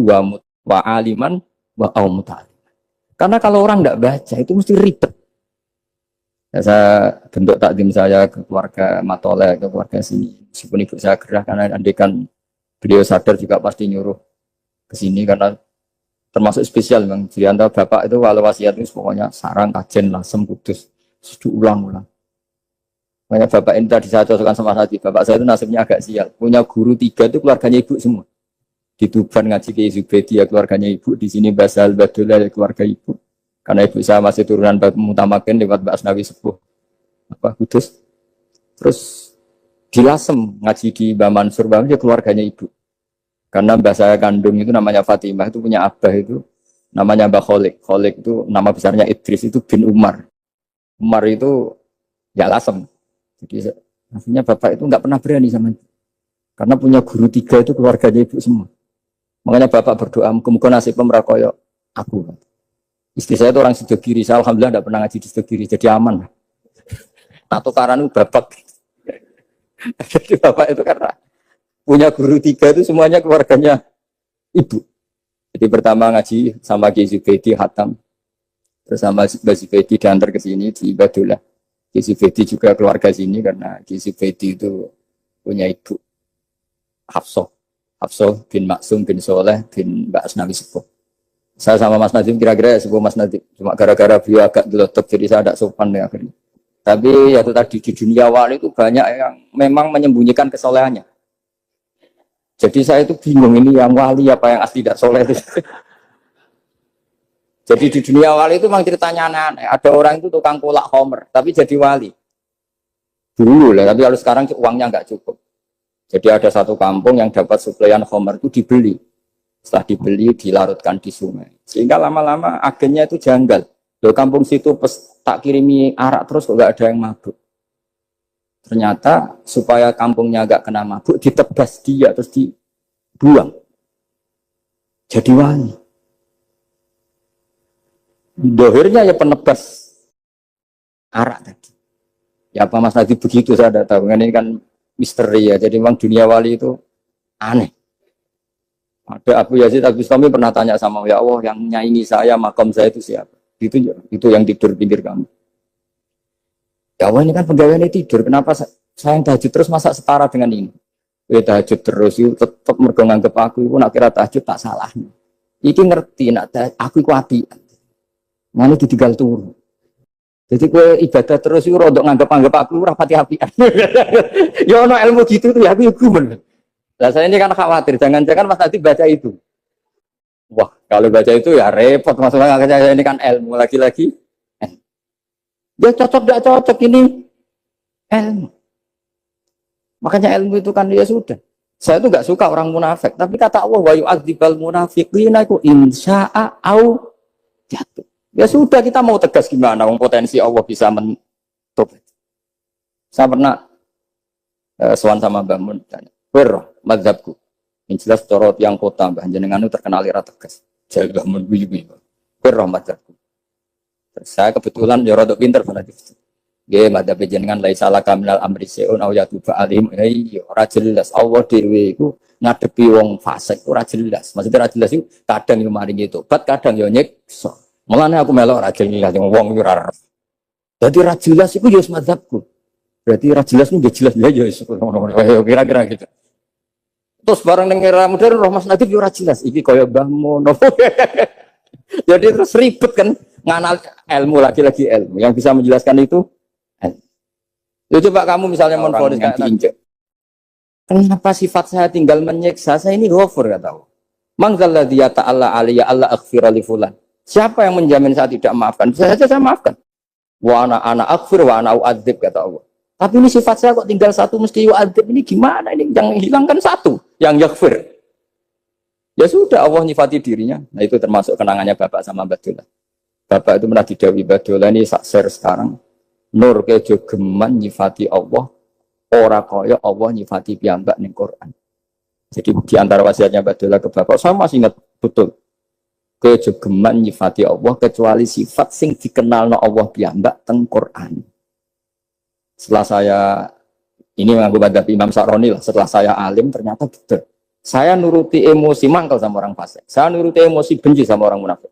Speaker 1: wa aliman wa aumuta'alim. Karena kalau orang tidak baca itu mesti ribet. Ya, saya bentuk takdim saya ke keluarga Matole, ke keluarga sini. Meskipun ibu saya gerah karena andekan beliau sadar juga pasti nyuruh ke sini karena termasuk spesial memang. Jadi antara bapak itu walau wasiat itu pokoknya sarang, kajen, lasem, kudus. Ulang-ulang. Makanya bapak ini tadi saya cocokkan sama Hadi. Bapak saya itu nasibnya agak sial. Punya guru 3 itu keluarganya ibu semua. Di Tuban ngaji ke Zubedi ya keluarganya ibu. Di sini Basal Badullah ya keluarga ibu. Karena ibu saya masih turunan Mutamakin lewat Mbak Asnawi Sepuh Kudus. Terus di Lasem ngaji di Mbak Mansur dia keluarganya ibu. Karena mbak saya kandung itu namanya Fatimah itu punya abah itu namanya Mbak Kholik. Kholik itu nama besarnya Idris itu bin Umar. Umar itu ya Lasem. Jadi artinya bapak itu nggak pernah berani sama ibu. Karena punya guru 3 itu keluarganya ibu semua. Makanya bapak berdoa muga-muga nasib pemrakoyo aku. Istri saya itu orang Sidogiri, saya alhamdulillah tidak pernah ngaji di Sidogiri, jadi aman. Nah, tukaran itu babak. Jadi bapak itu karena punya guru 3 itu semuanya keluarganya ibu. Jadi pertama ngaji sama Ki Zubedi Hatam, terus sama Mbak Zubedi diantar ke sini di Ibadullah. Ki Zubedi juga keluarga sini karena Ki Zubedi itu punya ibu Hafsah bin Maksum bin Soleh bin Mbak Asnawi Sepuh. Saya sama Mas Nadim kira-kira ya sebuah Mas Nadim. Cuma gara-gara beliau agak gelotok jadi saya tidak sopan ya akhirnya. Tapi ya itu tadi di dunia wali itu banyak yang memang menyembunyikan kesolehannya. Jadi saya itu bingung ini yang wali apa yang asli tidak soleh itu. Jadi di dunia wali itu memang ceritanya aneh. Ada orang itu tukang kolak homer tapi jadi wali. Dulu lah, tapi kalau sekarang uangnya nggak cukup. Jadi ada satu kampung yang dapat suplaian homer itu dibeli. Setelah dibeli, dilarutkan di sungai. Sehingga lama-lama agennya itu janggal. Loh, kampung situ tak kirimi arak terus kok nggak ada yang mabuk. Ternyata supaya kampungnya nggak kena mabuk, ditebas dia terus dibuang. Jadi wali. Dohirnya ya penebas arak tadi. Ya apa Mas Nadi begitu saya tidak tahu. Ini kan misteri ya. Jadi memang dunia wali itu aneh. Ada Abu Yazid Al-Bustami pernah tanya sama ya Allah yang nyaingi saya makam saya itu siapa? Itu yang tidur pinggir kamu. Ya Allah ini kan pegawai tidur. Kenapa saya yang tahajud terus masa setara dengan ini? Tahajud terus itu tetap mergo nganggep aku itu nak kira tahajud tak salah. Iki ngerti nak aku iku apian. Ngene ditinggal turu. Jadi kowe ibadah terus itu rodok nganggep aku ora pati apian. Ya ono ilmu gitu tuh ya aku gumen. Nah saya ini kan khawatir, jangan-jangan Mas Nadi baca itu. Wah, kalau baca itu ya repot. Maksudnya saya ini kan ilmu lagi-lagi. Dia cocok tidak cocok ini ilmu. Makanya ilmu itu kan ya sudah. Saya itu nggak suka orang munafik, tapi kata Allah wa yu'adzibal munafiqina iku insya'a au jatuh. Ya sudah kita mau tegas gimana? Potensi Allah bisa mentutup. Saya pernah sowan sama Mbak Mun tanya. Madzhabku. Yang jelas corot yang kota Mbah jenengan itu terkenal ira tegas. Jaga menguyu-uyu. Berroh madzhabku. Saya kebetulan ya rada pinter berarti. Nggih madzhab jenengan lai salah kaminal amri seun au yatuba alim. Ora jelas Allah dhewe iku ngadepi wong fasik ora jelas. Maksudnya ora jelas itu kadang yo maringi tobat, kadang yo nyiksa. Mulane aku melok ora jelas wong ora. Dadi ora jelas iku yo madzhabku. Berarti ora jelas nu jelas ya kira-kira gitu. Terus bareng ning era modern roh Mas Nadif yo ora jelas iki kaya Mbah Mono. Jadi terus ribet kan nganal ilmu lagi-lagi ilmu yang bisa menjelaskan itu. Lu coba kamu misalnya menfonis yang diinjek. Kenapa sifat saya tinggal menyiksa? Saya ini ghafur kata Allah. Man dzalladzi yata'alla alayya alla aghfira li fulan. Siapa yang menjamin saya tidak maafkan? Bisa saja saya maafkan. Wa ana aghfir wa ana u'adzib kata Allah. Tapi ini sifat saya kok tinggal satu mesti yu'adzib. Ini gimana ini? Yang hilangkan satu, yang yaghfir. Ya sudah Allah nyifati dirinya. Nah itu termasuk kenangannya Bapak sama Mbak Dola. Bapak itu pernah didhawuhi Mbak Dola ini sak share sekarang. Nur kejo geman nyifati Allah. Ora kaya Allah nyifati piyambak ning Quran. Jadi di antara wasiatnya Mbak Dola ke Bapak, saya masih ingat betul. Kejogeman nyifati Allah kecuali sifat sing dikenalno Allah piyambak teng Quran. Setelah saya ini mengaku madzhab Imam Sa'roni lah, setelah saya alim ternyata betul. Saya nuruti emosi mangkel sama orang fasik. Saya nuruti emosi benci sama orang munafik.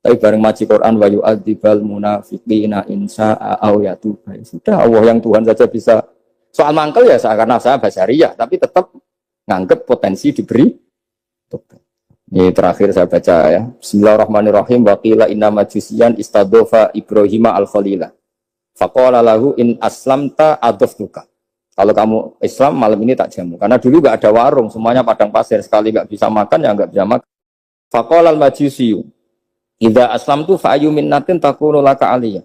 Speaker 1: Tapi bareng maji Quran wa yu'adzibal munafiqina insya'a aw yatuba. Sudah Allah yang Tuhan saja bisa. Soal mangkel ya karena saya basyariah, tapi tetap nganggep potensi diberi. Ini terakhir saya baca ya. Bismillahirrahmanirrahim. Wa qila inna majusiyan istadofa Ibrahim al-Khalila. Faqala lahu in aslamta adoftuka. Kalau kamu Islam malam ini tak jamu. Karena dulu gak ada warung, semuanya padang pasir. Sekali gak bisa makan ya gak bisa makan. Faqala al-majusiyu. Idza aslamtu fa'ayu minnatin takunu laka aliyah.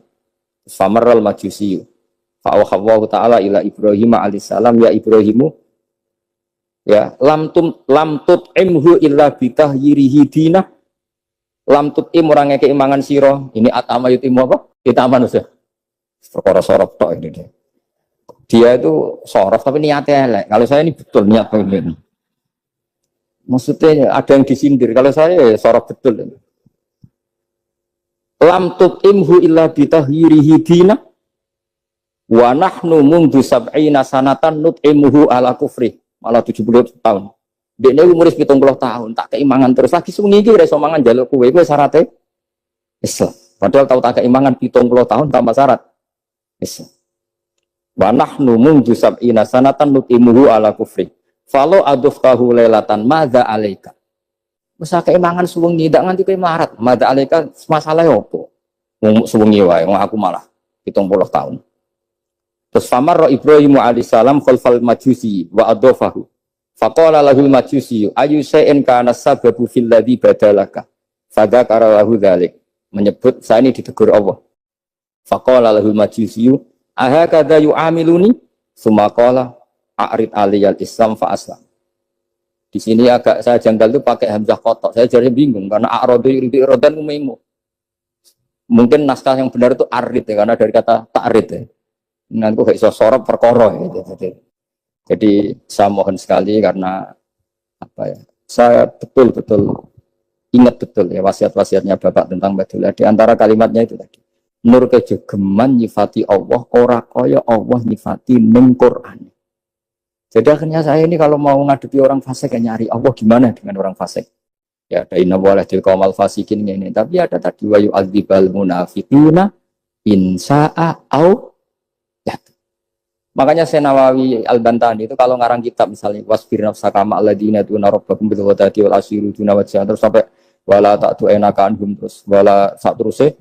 Speaker 1: Famarral majusiyu. Fa'awakhallahu ta'ala ila Ibrahim alaihissalam ya Ibrahimu ya lam tut'imhu illa bitahyirihi dinah lam tut'im orang ngeke imangan siro ini atama yutimu apa? Itaman usah perkara sorof tok ini dia itu sorof tapi niatnya elek. Kalau saya ini betul niat begini maksudnya ada yang disindir kalau saya sorof betul lam tut'imhu illa bitahyirihi dinah wa nahnu mundu sab'ina sanatan nut'imuhu ala kufri malah 70 tahun. Dekne umur 70 tahun tak keimangan terus lagi sungi iki ora iso mangan njaluk kowe syaratnya Islam. Padahal tau tak keimangan 70 tahun tanpa syarat Islam. Wa nahnu mundu sab'ina sanatan nut'imuhu ala kufri. Falo aduftahu lailatan madza alaika. Wis keimangan suwengi ndak nganti kowe melarat. Madza alaika masalah opo? Wong suwengi wae wong aku malah 70 tahun. Terus famar Ibrahim alaihissalam khalfal majusi wa adofahu. Faqala lahul majusi ayu shay'in kana sababu fil ladzi badalaka. Fadzakara lahu dzalik. Menyebut saya ini ditegur Allah. Faqala lahul majusi ahakadza yu'amiluni? Summa qala a'rid aliyal islam fa aslam. Di sini agak saya janggal itu pakai hamzah kotok. Saya jadi bingung karena a'radu yuridu iradan umaimu. Mungkin naskah yang benar itu arid ya, karena dari kata ta'rid ya. Nanti gak iso sorot perkara gitu. Jadi saya mohon sekali karena apa ya? Saya betul-betul ingat betul ya wasiat-wasiatnya Bapak tentang Badullah. Di antara kalimatnya itu tadi. Nur kejogeman nyifati Allah ora kaya Allah nyifati ning Quran. Jadi akhirnya saya ini kalau mau ngadepi orang fasik nyari Allah gimana dengan orang fasik. Ya ada inna waladil qaumal fasikin ini. Tapi ada tadi wa yu'adzibal munafiqina insya'a au ya. Makanya Senawawi Al-Bantani itu kalau ngarang kitab misalnya wasfir nafsaka ma'alladina tuna rabbakum bil ghadati wal asyiru tuna wajah terus sampai wala ta'tu enaka anhum terus wala sak terusnya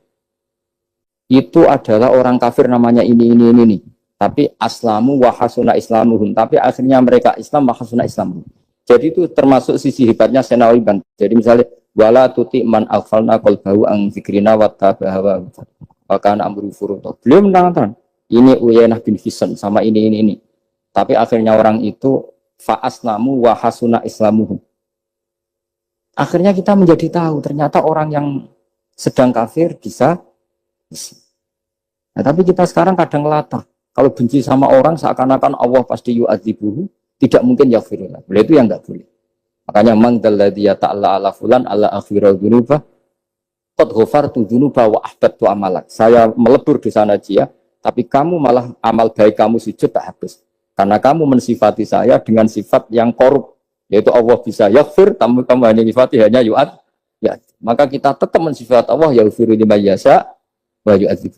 Speaker 1: itu adalah orang kafir namanya ini. Tapi aslamu wa hasuna islamuhum. Tapi akhirnya mereka Islam wa hasuna islamuhum. Jadi itu termasuk sisi hebatnya Senawawi Bantani. Jadi misalnya wala tuti man aghfalna qalbahu an dzikrina wa tabaha wa kana amru furuta. Beliau menerangkan ini Uyainah bin Hisn sama ini. Tapi akhirnya orang itu fa'aslamu wa hasuna islamuhum. Akhirnya kita menjadi tahu ternyata orang yang sedang kafir bisa Islam. Nah, tapi kita sekarang kadang latah. Kalau benci sama orang seakan-akan Allah pasti yu'adzibuhu, tidak mungkin yaghfirullah. Boleh itu yang enggak boleh. Makanya man dalladzi yata'alla ala fulan ala akhira dzunuba qad ghafartu dzunuba wa ahbattu amalak. Saya melebur di sana dia. Tapi kamu malah amal baik kamu sujud tak habis. Karena kamu mensifati saya dengan sifat yang korup. Yaitu Allah bisa yaghfir, kamu hanya sifati hanya yu'ad. Ya. Maka kita tetap mensifat Allah yaghfiru liman yasha wa yu'adzib.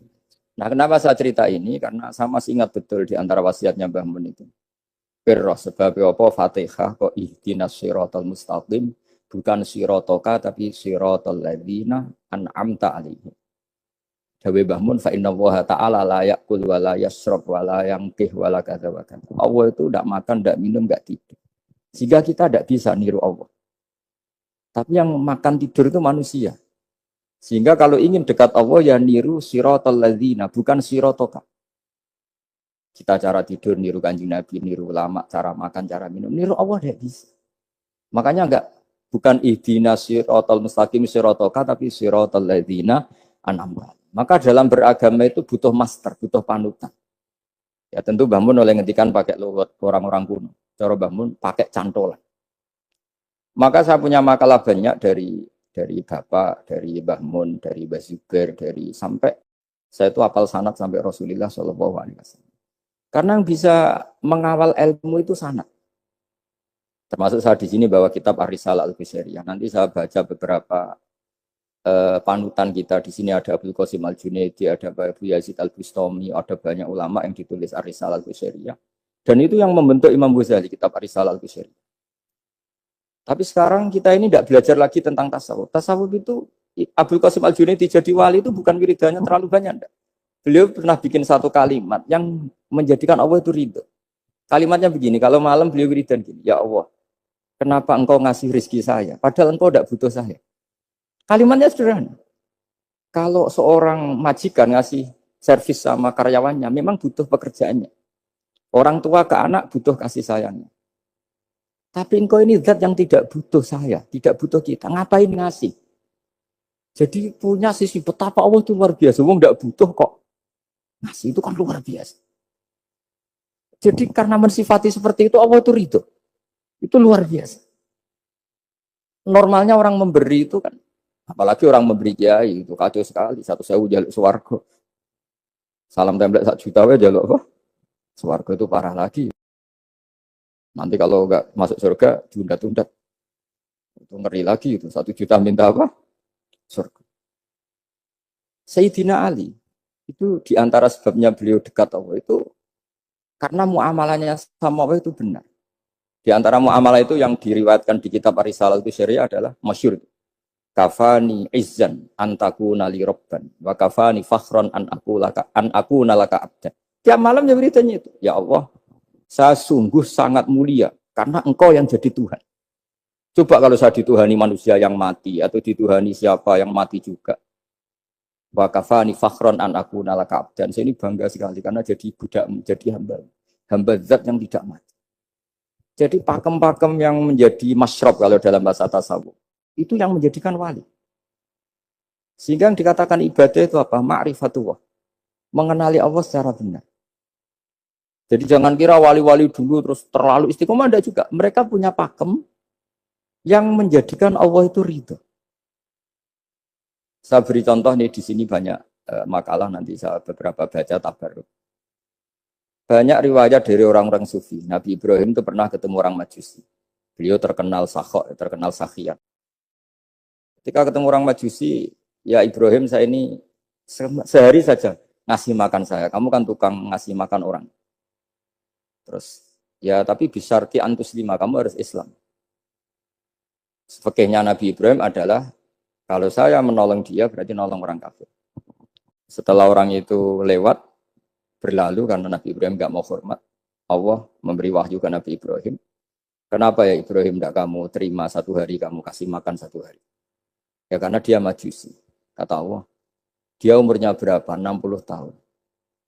Speaker 1: Nah kenapa saya cerita ini? Karena saya masih ingat betul di antara wasiatnya Mbah Mun itu. Firroh sebab apa Fatihah kok ihdinas siratal mustaqim. Bukan sirotoka tapi siratal ladzina an'amta alaihim. Dawe Mbah Mun fa inna wa ta'ala la yaqul wa la yashrab wa la yanqih wa la kadza wa kadza. Allah itu tidak makan, tidak minum, tidak tidur. Sehingga kita tidak bisa niru Allah. Tapi yang makan tidur itu manusia. Sehingga kalau ingin dekat Allah ya niru siratal ladzina, bukan siratoka. Kita cara tidur niru Kanjeng Nabi, niru ulama, cara makan, cara minum, niru Allah tidak bisa. Makanya bukan ihdinas siratal mustaqim siratoka, tapi siratal ladzina an'amta. Maka dalam beragama itu butuh master, butuh panutan. Ya tentu Mbah Mun oleh ngendikan pakai luwet orang-orang kuno. Cara Mbah Mun pakai cantolan. Maka saya punya makalah banyak dari Bapak, dari Mbah Mun, dari Mbah Zubair, dari sampai saya itu hafal sanad sampai Rasulullah Shallallahu Alaihi Wasallam. Karena yang bisa mengawal ilmu itu sanad. Termasuk saya di sini bawa kitab Ar-Risalah Al-Qusairiyah. Nanti saya baca beberapa panutan kita. Di sini ada Abdul Qasim Al-Junaidi, ada Abu Yazid Al-Bustami, ada banyak ulama yang ditulis Ar-Risalah Al-Qusairiyah. Dan itu yang membentuk Imam Ghazali, kitab Ar-Risalah Al-Qusairiyah. Tapi sekarang kita ini tidak belajar lagi tentang tasawuf. Tasawuf itu Abdul Qasim Al-Junaidi jadi wali itu bukan wiridannya terlalu banyak. Enggak. Beliau pernah bikin satu kalimat yang menjadikan Allah itu ridho. Kalimatnya begini, kalau malam beliau wiridan gini, ya Allah, kenapa engkau ngasih rezeki saya? Padahal engkau tidak butuh saya. Kalimatnya sederhana. Kalau seorang majikan ngasih servis sama karyawannya, memang butuh pekerjaannya. Orang tua ke anak butuh kasih sayangnya. Tapi engkau ini zat yang tidak butuh saya, tidak butuh kita. Ngapain ngasih? Jadi punya sisi betapa Allah itu luar biasa. Wong tidak butuh kok. Ngasih itu kan luar biasa. Jadi karena mensifati seperti itu, Allah itu ridho. Itu luar biasa. Normalnya orang memberi itu kan, apalagi orang memberi kiai itu kacau sekali. 1.000 jaluk swarga. Salam template 1 juta we jaluk apa? Swarga itu parah lagi. Nanti kalau enggak masuk surga diundat-undat. Itu ngeri lagi itu. 1 juta minta apa? Surga. Sayyidina Ali itu diantara sebabnya beliau dekat Allah itu karena muamalahnya sama Allah itu benar. Di antara muamalah itu yang diriwayatkan di kitab Ar-Risalah Al-Qusairiyah adalah masyhur. Kafani izzan antakuna li robban wa kafani fakhron an aku nalaka abdan. Tiap malam ya beritanya itu. Ya Allah, saya sungguh sangat mulia karena engkau yang jadi Tuhan. Coba kalau saya dituhani manusia yang mati atau dituhani siapa yang mati juga. Wa kafani fakhron an aku nalaka abdan. Saya ini bangga sekali karena jadi budak, jadi hamba zat yang tidak mati. Jadi pakem-pakem yang menjadi masyrab kalau dalam bahasa tasawuf itu yang menjadikan wali. Sehingga yang dikatakan ibadah itu apa? Ma'rifatullah. Mengenali Allah secara benar. Jadi jangan kira wali-wali dulu terus terlalu istiqomah, enggak juga. Mereka punya pakem yang menjadikan Allah itu ridho. Saya beri contoh nih di sini banyak makalah nanti saya beberapa baca tabarruk. Banyak riwayat dari orang-orang sufi. Nabi Ibrahim itu pernah ketemu orang Majusi. Beliau terkenal sakhok, terkenal sakhiyat. Ketika ketemu orang Majusi, ya Ibrahim saya ini sehari saja ngasih makan saya. Kamu kan tukang ngasih makan orang. Terus, ya tapi bisyarti antus lima, kamu harus Islam. Fikihnya Nabi Ibrahim adalah, kalau saya menolong dia berarti nolong orang kafir. Setelah orang itu lewat, berlalu karena Nabi Ibrahim gak mau hormat, Allah memberi wahyu ke Nabi Ibrahim. Kenapa ya Ibrahim tidak kamu terima 1 hari, kamu kasih makan 1 hari? Ya karena dia Majusi. Kata Allah, dia umurnya berapa? 60 tahun.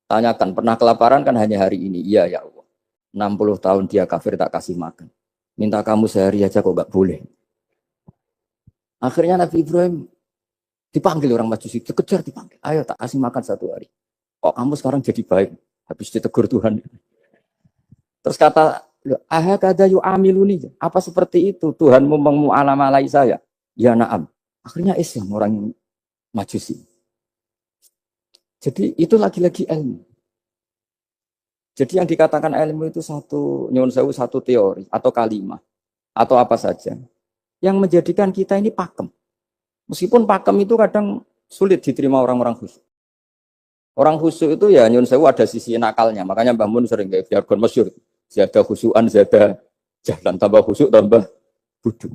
Speaker 1: Tanyakan, pernah kelaparan kan hanya hari ini? Iya ya Allah. 60 tahun dia kafir tak kasih makan. Minta kamu sehari aja kok gak boleh. Akhirnya Nabi Ibrahim dipanggil orang Majusi, dikejar dipanggil. Ayo tak kasih makan 1 hari. Kok kamu sekarang jadi baik? Habis ditegur Tuhan. Terus kata, ahakada yu'amiluni. Apa seperti itu? Tuhanmu mengu'alamalai saya. Ya na'am. Akhirnya Islam orang Majusi. Jadi itu lagi-lagi ilmu. Jadi yang dikatakan ilmu itu satu teori atau kalimat. Atau apa saja. Yang menjadikan kita ini pakem. Meskipun pakem itu kadang sulit diterima orang-orang khusyuk. Orang khusyuk itu ya nyun sewu ada sisi nakalnya. Makanya Mbah Mun sering kayak jargon masyhur. Zada khusyuan, zada jalan, tambah khusyuk, tambah bodoh.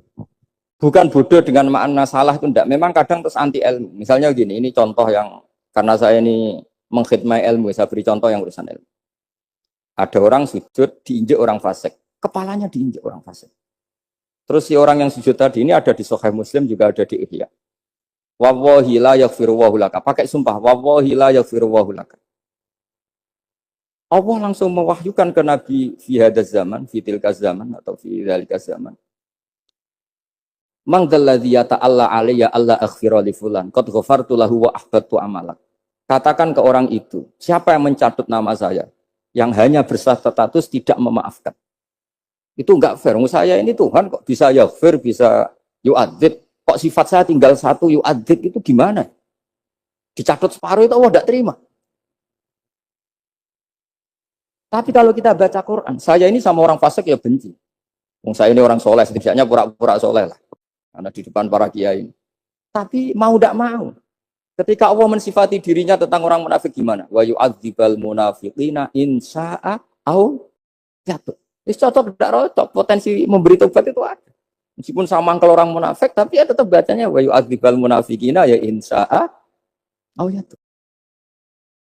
Speaker 1: Bukan bodoh dengan makna salah itu enggak. Memang kadang terus anti ilmu. Misalnya gini, ini contoh yang Karena saya ini mengkhidmati ilmu, saya beri contoh yang urusan ilmu. Ada orang sujud diinjek orang fasik, kepalanya diinjek orang fasik. Terus si orang yang sujud tadi ini ada di Sahih Muslim, juga ada di Ihya. Wallahi la yaghfiru wa laka. Pakai sumpah, wallahi la yaghfiru wa laka. Allah langsung mewahyukan ke Nabi fi hadzal zaman, fi tilka zaman atau fi dzalika zaman. Man dzalladzi yata'alla alayya alla aghfira li fulan qad ghafartu lahu wa ahbattu amalak. Katakan ke orang itu, siapa yang mencatut nama saya yang hanya berstatus tidak memaafkan. Itu enggak fair. Saya ini Tuhan kok bisa yaghfir, bisa yu'adzib. Kok sifat saya tinggal satu yu'adzib, itu gimana? Dicatut separuh itu Allah enggak terima. Tapi kalau kita baca Quran, saya ini sama orang fasik ya benci. Saya ini orang soleh, setidaknya pura-pura soleh lah. Karena di depan para kiai. Tapi mau tidak mau. Ketika Allah mensifati dirinya tentang orang munafik gimana? Wa yu'adzibal munafiqina insya'a au jatuh. Itu cocok tidak cocok. Potensi memberi tobat itu ada. Meskipun sama kalau orang munafik, tapi ya tetap bacanya wa yu'adzibal munafiqina ya insya'a au jatuh.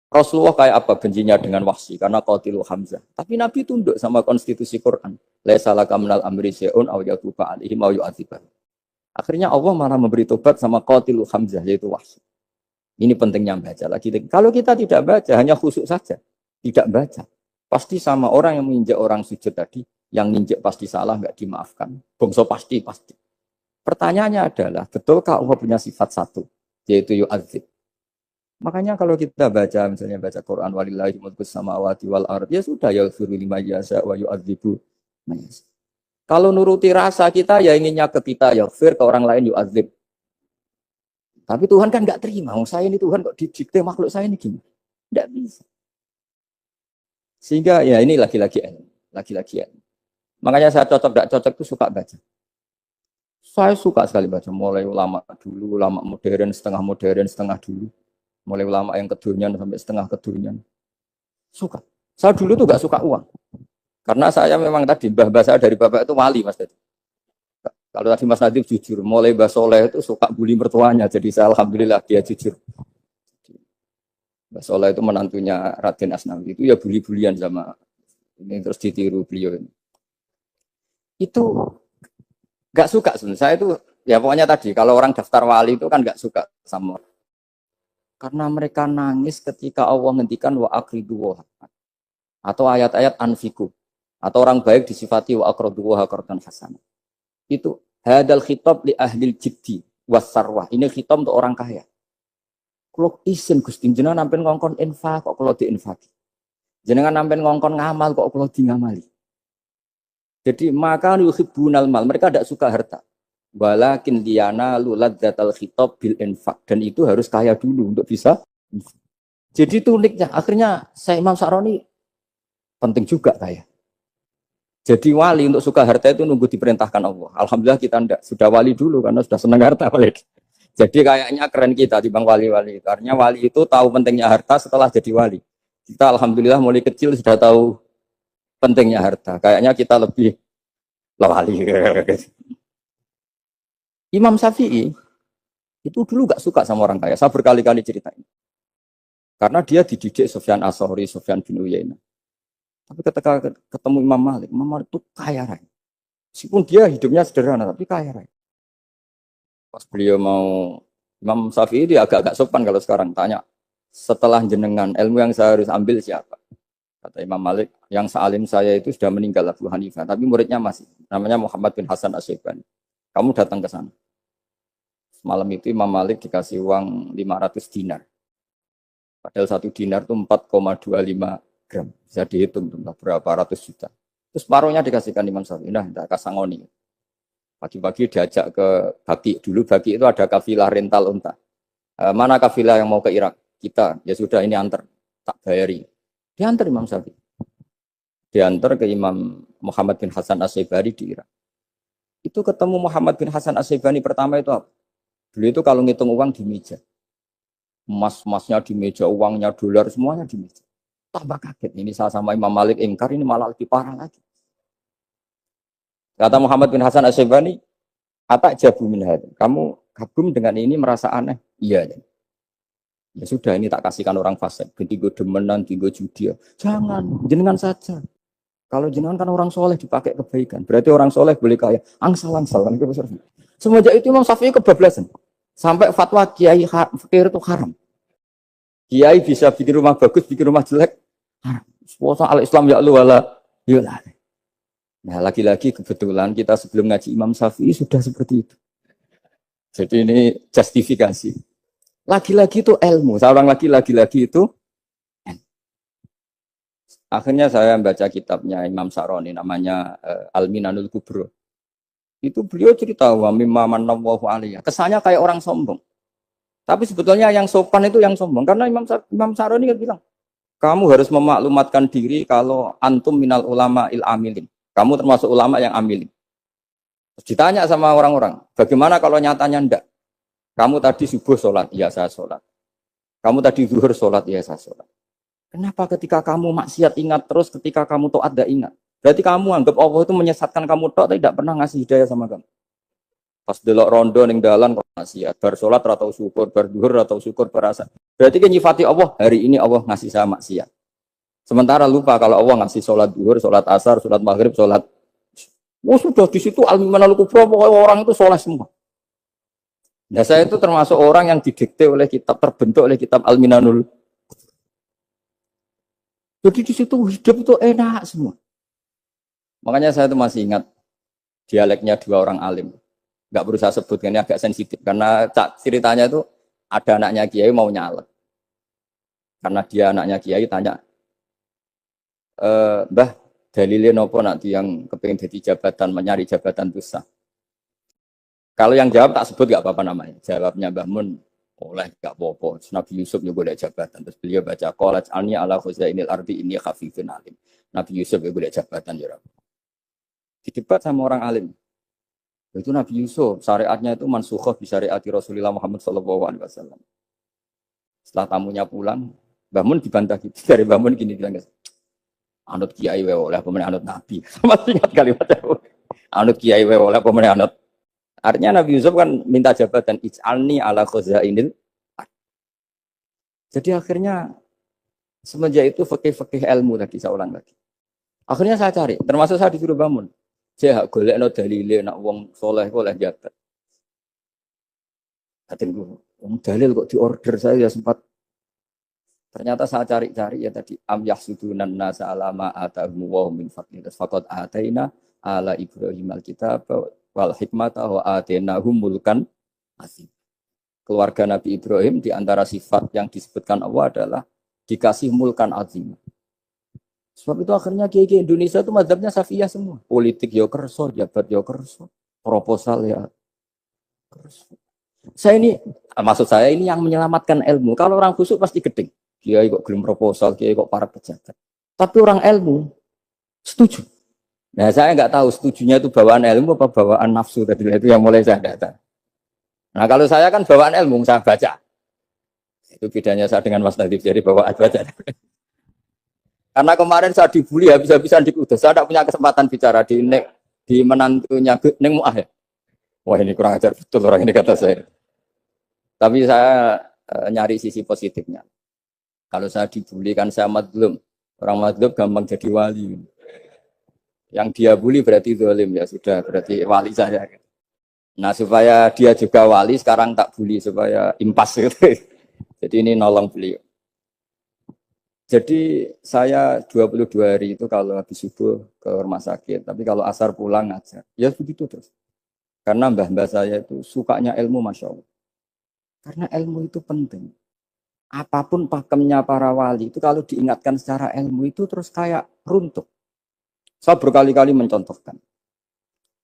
Speaker 1: Rasulullah kayak apa bencinya dengan Wahsy karena qatilu Hamzah. Tapi Nabi tunduk sama konstitusi Quran. Laisa laka minal amri syai'un aw yatuba alaihim aw yu'adzibah. Akhirnya Allah malah memberi tobat sama qatilu Hamzah yaitu Wahsy. Ini pentingnya baca lagi. Kalau kita tidak baca, hanya khusyuk saja, tidak baca, pasti sama orang yang menginjak orang sujud tadi, yang nginjak pasti salah, nggak dimaafkan. Bongso pasti. Pertanyaannya adalah, betulkah Allah punya sifat satu, yaitu yu'adzib? Makanya kalau kita baca, misalnya baca Quran, walillahi mulkus samawati wal ard, ya sudah, yaghfiru liman yasha wa yu'adzibu man yasha. Kalau nuruti rasa kita, ya inginnya ke kita yaghfir, ke orang lain yu'adzib. Tapi Tuhan kan nggak terima. Saya ini Tuhan kok didikte makhluk saya ini gimana? Nggak bisa. Sehingga ya ini lagi-lagi ilmu. Makanya saya cocok nggak cocok itu suka baca. Saya suka sekali baca. Mulai ulama dulu, ulama modern, setengah dulu. Mulai ulama yang kedunian sampai setengah kedunian. Suka. Saya dulu tuh nggak suka uang. Karena saya memang tadi mbah saya dari bapak itu wali mas tadi. Kalau tadi Mas Nadif jujur, mulai Mbah Soleh itu suka bully mertuanya, jadi saya alhamdulillah dia jujur. Mbah Soleh itu menantunya Raden Asnawi, itu ya bully-bulian sama ini terus ditiru beliau ini. Itu nggak suka sebenarnya. Saya itu ya pokoknya tadi kalau orang daftar wali itu kan nggak suka sama karena mereka nangis ketika Allah ngendikan wa aqridu atau ayat-ayat anfiku atau orang baik disifati wa aqridu wa qardan hasanah. Itu hadal khitab li ahlil jiddi wasarwah. Ini khitab untuk orang kaya. Kalau isin Gusti jenengan nampen ngongkon infak kok kalau diinfaki. Jenengan nampen ngongkon ngamal kok kalau di ngamali. Jadi maka yuhibbunal mal, mereka tidak suka harta. Walakin liyana luladzatal khitab bil infak, dan itu harus kaya dulu untuk bisa. Jadi itu uniknya. Akhirnya saya Imam Sa'roni penting juga kaya. Jadi wali untuk suka harta itu nunggu diperintahkan Allah. Alhamdulillah kita enggak. Sudah wali dulu karena sudah senang harta. Jadi kayaknya keren kita dibanding wali-wali. Karena wali itu tahu pentingnya harta setelah jadi wali. Kita alhamdulillah mulai kecil sudah tahu pentingnya harta. Kayaknya kita lebih wali. Imam Syafi'i itu dulu gak suka sama orang kaya. Saya berkali-kali ceritain. Karena dia dididik Sufyan As-Tsauri, Sufyan bin Uyainah. Tapi ketika ketemu Imam Malik itu kaya raya. Meskipun dia hidupnya sederhana, tapi kaya raya. Pas beliau mau, Imam Syafi'i dia agak-agak sopan kalau sekarang tanya, setelah jenengan, ilmu yang saya harus ambil siapa? Kata Imam Malik, yang sealim saya itu sudah meninggal Abu Hanifah, tapi muridnya masih, namanya Muhammad bin Hasan Asy-Syaibani. Kamu datang ke sana. Malam itu Imam Malik dikasih uang 500 dinar. Padahal 1 dinar itu 4,25 gram. Bisa dihitung berapa ratus juta. Terus paruhnya dikasihkan Imam Syafi'i. Nah, tidak kasangoni. Pagi-pagi diajak ke Baki. Dulu Baki itu ada kafilah rental unta. Mana kafilah yang mau ke Irak? Kita. Ya sudah ini antar. Tak bayari. Diantar Imam Syafi'i. Diantar ke Imam Muhammad bin Hasan Asy-Syaibani di Irak. Itu ketemu Muhammad bin Hasan Asy-Syaibani pertama itu apa? Dulu itu kalau ngitung uang di meja. Emas-emasnya di meja, uangnya dolar, semuanya di meja. Tambah kaget. Ini saya sama Imam Malik ingkar, ini malah lebih parah lagi. Kata Muhammad bin Hasan Asy-Syaibani, "Atak jabu min hadza." Kamu kagum dengan ini merasa aneh? Iya. Ya sudah ini tak kasihkan orang fasik, tigo demenan, tigo judi. Jangan, jenengan saja. Kalau jenengan kan orang soleh dipakai kebaikan, berarti orang soleh boleh kaya. Angsal-angsal kan itu. Semenjak itu Imam Syafi'i kebablasan. Sampai fatwa kiai fakir itu haram. Kiai bisa bikin rumah bagus, bikin rumah jelek. Haram. Puasa al-Islam ya lu wala yulah. Nah, lagi-lagi kebetulan kita sebelum ngaji Imam Syafi'i sudah seperti itu. Jadi ini justifikasi. Lagi-lagi itu ilmu. Seorang lagi-lagi itu akhirnya saya baca kitabnya Imam Sa'roni namanya Al-Minanul Kubro. Itu beliau cerita wa mimma manallahu alaihi. Kesannya kayak orang sombong. Tapi sebetulnya yang sopan itu yang sombong karena Imam Sa'roni kan bilang, kamu harus memaklumatkan diri kalau antum minal ulama il amilin. Kamu termasuk ulama yang amilin. Terus ditanya sama orang-orang, bagaimana kalau nyatanya ndak? Kamu tadi subuh sholat, iya saya sholat. Kamu tadi zuhur sholat, iya saya sholat. Kenapa ketika kamu maksiat ingat terus, ketika kamu taat tidak ingat? Berarti kamu anggap Allah itu menyesatkan kamu tok, tapi tidak pernah ngasih hidayah sama kamu. Pas delok rondo ning dalan kok maksiat, bar sholat atau syukur, bar zuhur atau syukur berasa. Berarti kan nyifati Allah, hari ini Allah ngasih saya maksiat. Sementara lupa kalau Allah ngasih sholat zuhur, sholat asar, sholat maghrib, sholat. Oh sudah di situ al-minanul kubro, pokoknya orang itu sholat semua. Nah saya itu termasuk orang yang didikte oleh kitab, terbentuk oleh kitab Al-Minanul. Jadi di situ hidup itu enak semua. Makanya saya itu masih ingat dialeknya dua orang alim. Gak berusaha sebut, ini agak sensitif. Karena ceritanya itu ada anaknya Kiai mau nyalek. Karena dia anaknya Kiai tanya, Mbah, dalilnya nopo nanti yang kepingin jadi jabatan, mencari jabatan itu sah. Kalau yang jawab tak sebut gak apa-apa namanya. Jawabnya Mbah Mun, oleh gak apa-apa. Nabi Yusuf juga boleh jabatan. Terus beliau baca, qalat alni ala khuzainil ardi inni khafifun alim. Nabi Yusuf juga boleh jabatan. Ya. Didebat sama orang alim. Itu Nabi Yusuf, syariatnya itu mansukhah bi syariati Rasulullah Muhammad SAW. Setelah tamunya pulang, Mbah Mun dibantah gitu. Dari Mbah Mun gini bilang, anut kiai wae oleh pemenang anut Nabi. Masih ingat kalimatnya. Anut kiai wae oleh pemenang anut. Artinya Nabi Yusuf kan minta jabatan ij'alni ala khuzainil. Jadi akhirnya semenjak itu fikih-fikih ilmu tadi saya ulang lagi. Akhirnya saya cari, termasuk saya disuruh bangun. Saya golekno dalile nak wong soleh oleh jabat. Katanya dalil kok diorder saya ya sempat. Ternyata saya cari-cari ya tadi am yahsudunan nasa alama atahum wa min fadli faqad ataina ala Ibrahim alkitab wal hikmata wa atainahum mulkan azim. Keluarga Nabi Ibrahim di antara sifat yang disebutkan Allah adalah dikasih mulkan azim. Sebab itu akhirnya kiai Indonesia itu mazhabnya Syafi'iyah semua. Politik ya kerso, jabat ya kerso, proposal ya kerso. Maksud saya ini yang menyelamatkan ilmu. Kalau orang khusyuk pasti gedeng. Kiai kok gelem proposal, kiai kok para pejabat. Tapi orang ilmu setuju. Nah saya nggak tahu setujunya itu bawaan ilmu apa bawaan nafsu tadi itu yang mulai saya data. Nah kalau saya kan bawaan ilmu saya baca. Itu bedanya saya dengan Mas Nadif jadi bawaan baca. Karena kemarin saya dibully habis-habisan di Kudus. Saya tidak punya kesempatan bicara di menantunya Neng Muah ya. Wah ini kurang ajar betul orang ini kata saya. Tapi saya nyari sisi positifnya. Kalau saya dibully kan saya madlum. Orang madlum gampang jadi wali. Yang dia bully berarti zalim ya sudah berarti wali saya. Nah supaya dia juga wali sekarang tak bully supaya impas gitu. Jadi ini nolong beliau. Jadi saya 22 hari itu kalau habis subuh ke rumah sakit, tapi kalau asar pulang ngajar. Ya begitu terus. Karena mbah-mbah saya itu sukanya ilmu Masya Allah. Karena ilmu itu penting. Apapun pakemnya para wali itu kalau diingatkan secara ilmu itu terus kayak runtuh. Saya berkali-kali mencontohkan.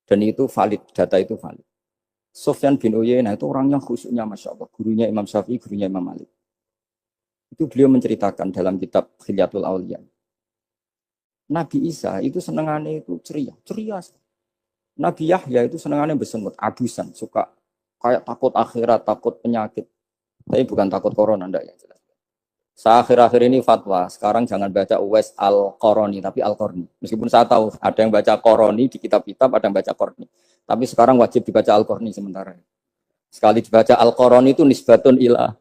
Speaker 1: Dan itu valid, data itu valid. Sufyan bin Uyainah itu orangnya khusyuknya Masya Allah. Gurunya Imam Syafi'i, gurunya Imam Malik. Itu beliau menceritakan dalam kitab Khilyatul Auliya. Nabi Isa itu senengannya itu ceria. Nabi Yahya itu senengannya bersengut, abusan, suka kayak takut akhirat, takut penyakit. Tapi bukan takut corona, enggak ya jelas. Saya akhir-akhir ini fatwa, sekarang jangan baca Uwais Al-Qarani, tapi Al-Qarni. Meskipun saya tahu ada yang baca Qarani di kitab-kitab, ada yang baca Qarni. Tapi sekarang wajib dibaca Al-Qarni sementara. Sekali dibaca Al-Qarani itu nisbatun ilah.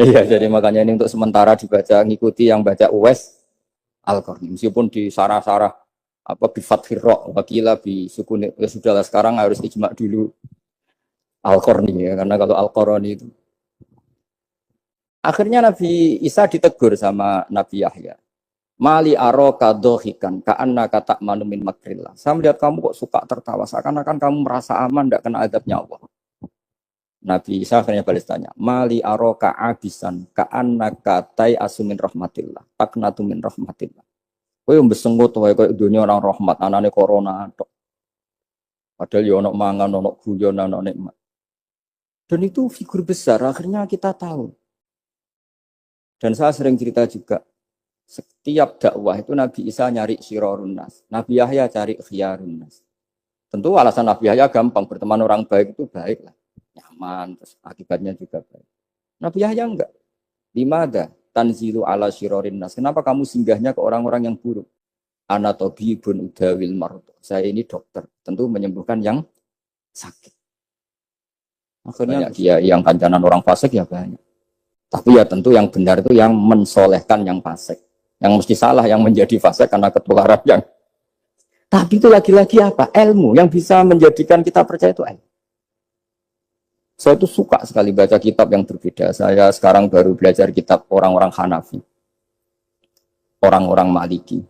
Speaker 1: Iya, jadi makanya ini untuk sementara dibaca ngikuti yang baca Uwais Al-Qarni. Meskipun di sarah-sarah apa bi fathir ra wakila bi sukun ya sudahlah sekarang harus ijma dulu Al-Qarni ya karena kalau Al-Qarni itu akhirnya Nabi Isa ditegur sama Nabi Yahya. Mali aroka dohikan ka'anna kata manumin makrillah. Saya melihat kamu kok suka tertawa seakan-akan kamu merasa aman tidak kena azabnya Allah. Nabi Isa akhirnya balas tanya, Mali aroka abisan ka'anna katai asumin rahmatillah taknatu min rahmatillah. Kowe mbesenggut wae koyo dunia orang rahmat anane corona tok. Padahal ya ono mangan, ono guyon, ono nikmat. Dan itu figur besar akhirnya kita tahu. Dan saya sering cerita juga, setiap dakwah itu Nabi Isa nyari syirorun nas, Nabi Yahya cari khiyarun nas. Tentu alasan Nabi Yahya gampang, berteman orang baik itu baik lah, nyaman, terus akibatnya juga baik. Nabi Yahya enggak. Limada tanzilu ala syirorin nas. Kenapa kamu singgahnya ke orang-orang yang buruk? Anatobibun udawil marut. Saya ini dokter, tentu menyembuhkan yang sakit. Akhirnya dia yang kancanan orang fasik ya banyak. Tapi ya tentu yang benar itu yang mensolehkan yang fasik. Yang mesti salah yang menjadi fasik karena ketularan yang. Tapi itu lagi-lagi apa? Ilmu yang bisa menjadikan kita percaya itu ilmu. Saya itu suka sekali baca kitab yang berbeda. Saya sekarang baru belajar kitab orang-orang Hanafi. Orang-orang Maliki.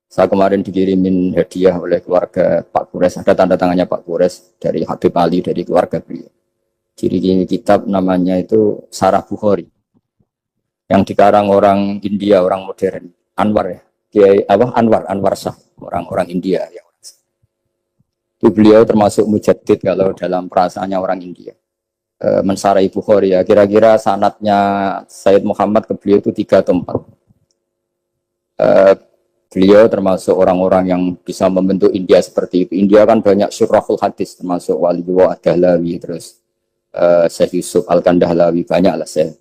Speaker 1: Saya kemarin dikirimin hadiah oleh keluarga Pak Kures. Ada tanda tangannya Pak Kures dari Habib Ali, dari keluarga beliau. Ciri kitab namanya itu Sarah Bukhari. Yang dikarang orang India, orang modern, Anwar ya, Kiai Anwar Shah, orang-orang India ya. Itu beliau termasuk mujaddid kalau dalam perasaannya orang India. Mensarai Bukhari ya, kira-kira sanadnya Sayyid Muhammad ke beliau itu 3 atau 4. Beliau termasuk orang-orang yang bisa membentuk India seperti itu. India kan banyak syurahul hadis, termasuk Waliullah Ad-Dahlawi, terus Syekh Yusuf Al-Kandahlawi, banyak lah saya.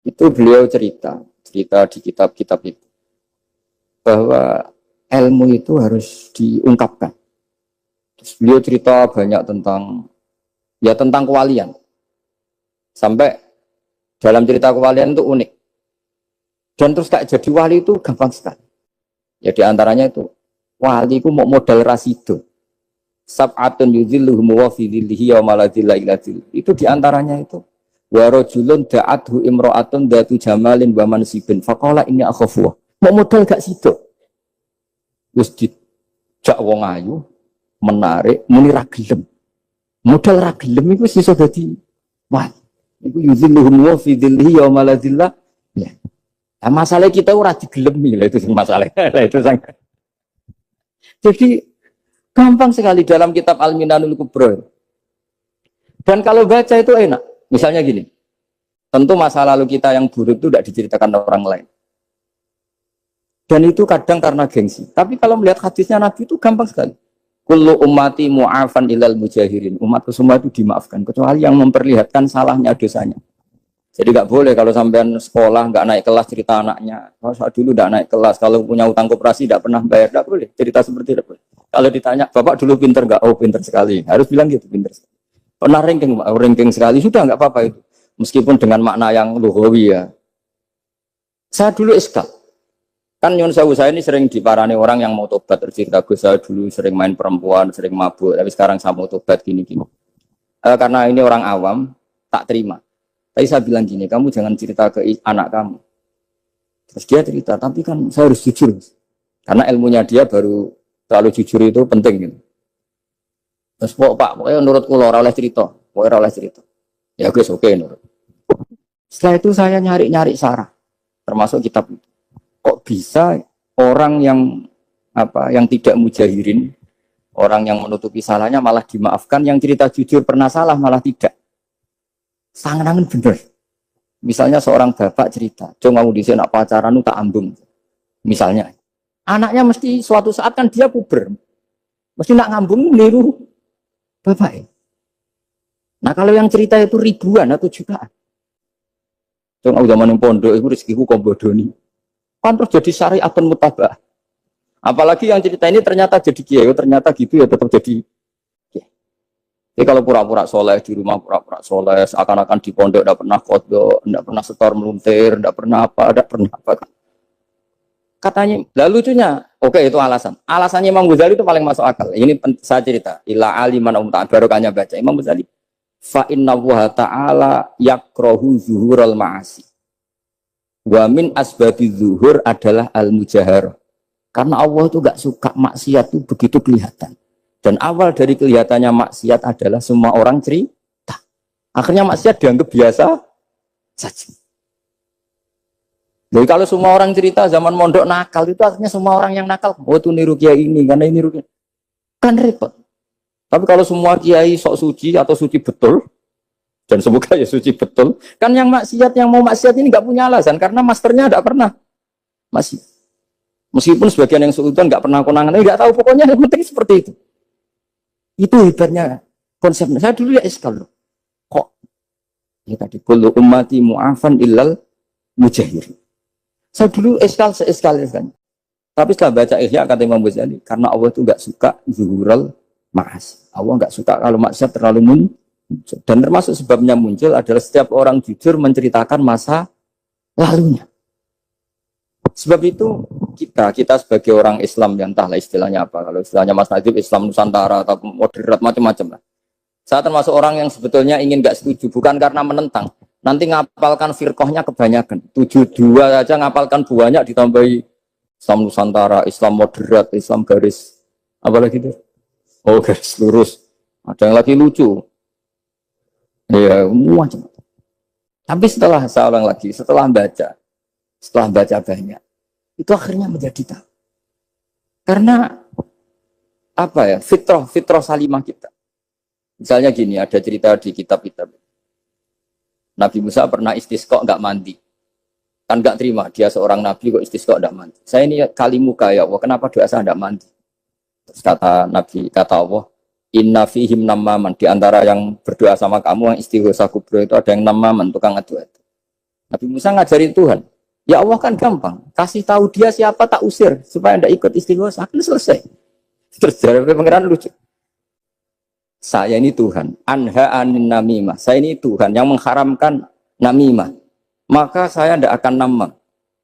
Speaker 1: Itu beliau cerita di kitab-kitab itu bahwa ilmu itu harus diungkapkan. Terus beliau cerita banyak tentang kewalian. Sampai dalam cerita kewalian itu unik. Dan terus kayak jadi wali itu gampang sekali. Ya di antaranya itu wali itu mau modal rasido. Sab'atun yudhilluhum wa fi dhillihi wa la dhilla illa dhilluh. Itu di antaranya itu wa rajulun da'athu imra'atun datu jamalin wa mansibin faqala inni akhafu. Mau modal gak sido. Wis dijak wong ayu menarik muni ra gelem. Modal ra gelem iku iso dadi wah. Iku yuzilluhum wa fi dhillihi wa la dhilla. Ya. Nah, masalah kita ora digelemi lah itu masalah. Lah itu sang. Jadi gampang sekali dalam kitab Al-Minanul Kubra. Dan kalau baca itu enak. Misalnya gini, tentu masa lalu kita yang buruk itu tidak diceritakan orang lain. Dan itu kadang karena gengsi. Tapi kalau melihat hadisnya Nabi itu gampang sekali. Kullu ummati mu'afan ilal mujahirin. Umatku semua itu dimaafkan. Kecuali yang memperlihatkan salahnya dosanya. Jadi nggak boleh kalau sampean sekolah nggak naik kelas cerita anaknya. Kalau saat dulu nggak naik kelas. Kalau punya utang koperasi nggak pernah bayar. Nggak boleh. Cerita seperti itu. Kalau ditanya, Bapak dulu pinter nggak? Oh pinter sekali. Harus bilang gitu, pinter sekali. Pernah ranking sekali, sudah nggak apa-apa itu. Meskipun dengan makna yang lughawi ya. Saya dulu iskal. Kan nyun sewu saya ini sering diparani orang yang mau tobat. Cerita gue saya dulu sering main perempuan, sering mabuk. Tapi sekarang saya mau tobat gini-gini. Karena ini orang awam, tak terima. Tapi saya bilang gini, kamu jangan cerita ke anak kamu. Terus dia cerita, tapi kan saya harus jujur. Karena ilmunya dia baru terlalu jujur itu penting gitu. Terus Pak, pokoknya menurut kula ora oleh cerita, pokoknya ora oleh cerita. Ya guys, oke nurut. Setelah itu saya nyari-nyari sarah, termasuk kitab itu. Kok bisa orang yang tidak mujahirin, orang yang menutupi salahnya malah dimaafkan, yang cerita jujur pernah salah malah tidak. Sangat bener. Misalnya seorang bapak cerita, "Cung aku dhisik nak pacaran tak ambung." Misalnya, anaknya mesti suatu saat kan dia puber. Mesti nak ngambung niru bapak. Nah kalau yang cerita itu ribuan atau jutaan. Cung aku zaman yang pondok itu rezekiku kombodoni. Kan terus jadi syariatun mutabah. Apalagi yang cerita ini ternyata jadi kiai, ternyata gitu ya tetap jadi kiai. Jadi kalau pura-pura soleh di rumah, pura-pura soleh, seakan-akan di pondok tidak pernah kodok, tidak pernah setor meluntir, tidak pernah apa, tidak pernah apa. Katanya, lalu lucunya, oke itu alasan. Alasannya Imam Ghazali itu paling masuk akal. Ini saya cerita. Ila aliman barokahnya baca Imam Ghazali. Fa inna wa ta'ala yakrohu zuhurul ma'asi. Wa min asbabi zuhur adalah al-mujahar. Karena Allah itu gak suka maksiat itu begitu kelihatan. Dan awal dari kelihatannya maksiat adalah semua orang cerita. Akhirnya maksiat dianggap biasa saja. Jadi kalau semua orang cerita zaman mondok nakal itu artinya semua orang yang nakal. Oh itu niru kiai ini karena ini niru kiai. Kan repot. Tapi kalau semua kiai sok suci atau suci betul, dan semoga ya suci betul, kan yang maksiat yang mau maksiat ini nggak punya alasan karena masternya nggak pernah masih. Meskipun sebagian yang sultan nggak pernah konangan, nggak tahu pokoknya yang penting seperti itu. Itu hebatnya konsepnya. Saya dulu ya eskal loh. Kok ya tadi kullu ummati mu'afan illal mujahir. Saya dulu eskal. Tapi setelah baca Ihya kata Imam Ghazali, karena Allah itu nggak suka zuhural ma'as. Allah nggak suka kalau maksiat terlalu muncul. Dan termasuk sebabnya muncul adalah setiap orang jujur menceritakan masa lalunya. Sebab itu kita sebagai orang Islam yang entahlah istilahnya apa. Kalau istilahnya Mas Najib Islam Nusantara atau moderat macam-macam lah. Saya termasuk orang yang sebetulnya ingin nggak setuju, bukan karena menentang. Nanti ngapalkan firqahnya kebanyakan. 72 aja ngapalkan banyak ditambahi Islam Nusantara, Islam moderat, Islam garis apa lagi itu? Oh garis lurus. Ada yang lagi lucu. Ya macam. Tapi setelah saya ulang lagi, setelah baca banyak, itu akhirnya menjadi tahu. Karena apa ya? Fitrah salimah kita. Misalnya gini, ada cerita di kitab-kitab. Nabi Musa pernah istisqa nggak mandi. Kan nggak terima, dia seorang nabi kok istisqa nggak mandi. Saya ini kali muka ya Allah, kenapa doa saya nggak mandi? Terus kata Allah, inna fihim namaman. Di antara yang berdoa sama kamu, yang istighosa kubro itu ada yang namaman, tukang adu-adu. Nabi Musa ngajari Tuhan. Ya Allah kan gampang, kasih tahu dia siapa tak usir, supaya tidak ikut istighosa, akan selesai. Terus dari pengiran lucu. Saya ini Tuhan, anha anin namimah. Saya ini Tuhan yang mengharamkan namimah. Maka saya tidak akan namam.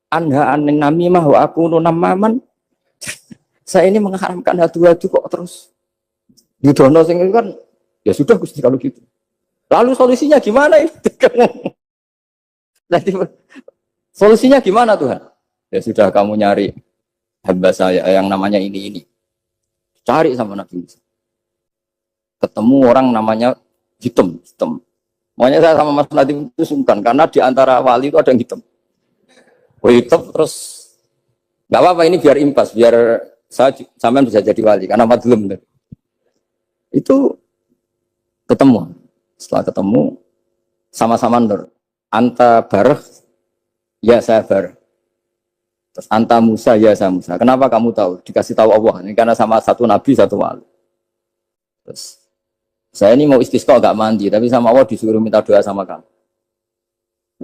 Speaker 1: Anha anin namimah wa akunu namaman. Saya ini mengharamkan adu-adu kok terus. Yudono sing kan ya sudah Gusti kalau gitu. Lalu solusinya gimana ini? Solusinya gimana Tuhan? Ya sudah kamu nyari hamba saya yang namanya ini. Cari sama Nabi Musa. Ketemu orang namanya hitam. Makanya saya sama Mas Nadim itu sungkan karena di antara wali itu ada yang hitam. Oh hitam terus nggak apa-apa ini biar impas, biar saya sampean bisa jadi wali karena madlum. Itu ketemu. Setelah ketemu sama-sama nur. Anta bareh, ya saya bareh. Terus anta Musa, ya saya Musa. Kenapa kamu tahu? Dikasih tahu Allah. Ini karena sama satu nabi, satu wali. Terus saya ini mau istisqa gak mandi, tapi sama Allah disuruh minta doa sama kamu.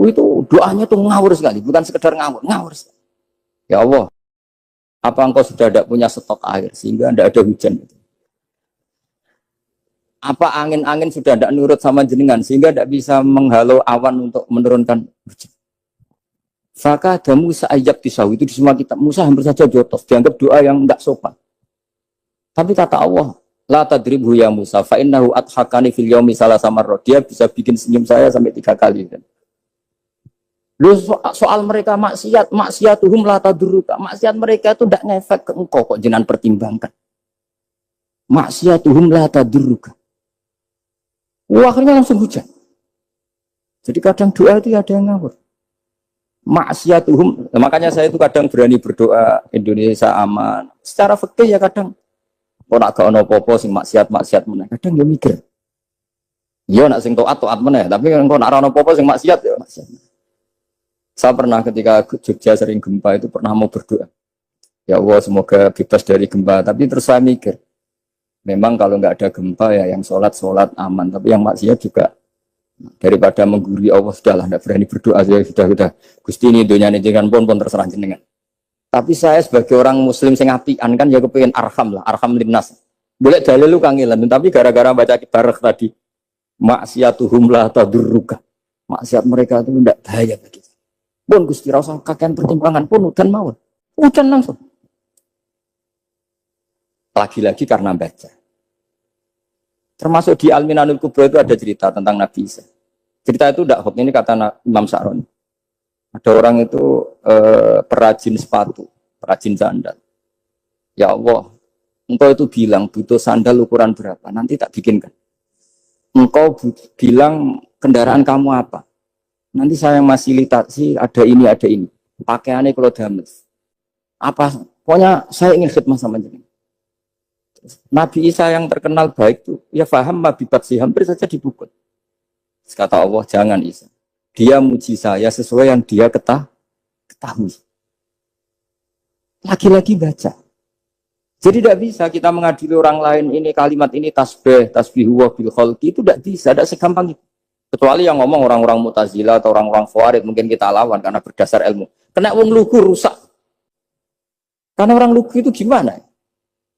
Speaker 1: Itu doanya tuh ngawur sekali, bukan sekedar ngawur sekali. Ya Allah, apa engkau sudah tidak punya stok air sehingga tidak ada hujan? Apa angin-angin sudah tidak nurut sama jenengan sehingga tidak bisa menghalau awan untuk menurunkan hujan? Maka ada Musa ayat tisawi itu di semua kitab. Musa hampir saja jotos, dianggap doa yang tidak sopan. Tapi kata Allah, la tadribhu ya Musa fa innahu adhakani fil yaumi salasah marrat. Dia bisa bikin senyum saya sampai 3 kali. Lu soal mereka maksiatuhum la tadruka. Maksiat mereka itu tidak ngefek ke engkau kok jenengan pertimbangkan. Maksiatuhum la tadruka. Akhirnya langsung hujan. Jadi kadang doa itu ada yang ngawur. Maksiatuhum, makanya saya itu kadang berani berdoa Indonesia aman. Secara fikih ya kadang kok nak gak ono apa-apa sing maksiat meneh. Kadang ya mikir. Ya nak sing taat meneh, tapi kok nak ono apa-apa sing maksiat ya maksiat. Saya pernah ketika Jogja sering gempa itu pernah mau berdoa. Ya Allah semoga bebas dari gempa, tapi terus saya mikir. Memang kalau nggak ada gempa ya yang sholat aman, tapi yang maksiat juga daripada menggurui Allah sudahlah, nggak berani berdoa ya sudah Gusti ini dunia ini jangan pun terserah jenengan. Tapi saya sebagai orang Muslim sing apian kan ya kepengen arham linnas. Boleh dalil lu kangelan, tapi gara-gara baca kibarek tadi, maksiatuhum la tadurruka. Maksiat mereka itu tidak bahaya bagi kita. Pun Gusti rasa kakean pertimbangan pun udan mawon. Udan langsung. Lagi-lagi karena baca. Termasuk di Al-Minanul Kubra itu ada cerita tentang Nabi Isa. Cerita itu tidak hoax, ini kata Imam Sa'roni. Ada orang itu perajin sepatu, perajin sandal. Ya Allah, engkau itu bilang butuh sandal ukuran berapa, nanti tak bikinkan. Engkau bilang kendaraan kamu apa, nanti saya yang fasilitasi ada ini, ada ini. Pakaiannya kalau damai. Apa, pokoknya saya ingin khidmah sama jenengan. Nabi Isa yang terkenal baik itu, ya faham mabibat sih, hampir saja dipukul. Kata Allah, jangan Isa. Dia muji saya sesuai yang dia ketahui. Lagi-lagi baca. Jadi tidak bisa kita mengadili orang lain ini kalimat ini tasbih huwa bil khalqi, itu tidak bisa, tidak segampang itu. Kecuali yang ngomong orang-orang Mu'tazilah atau orang-orang Khawarij mungkin kita lawan karena berdasar ilmu. Kena wong lugu rusak. Karena orang lugu itu gimana?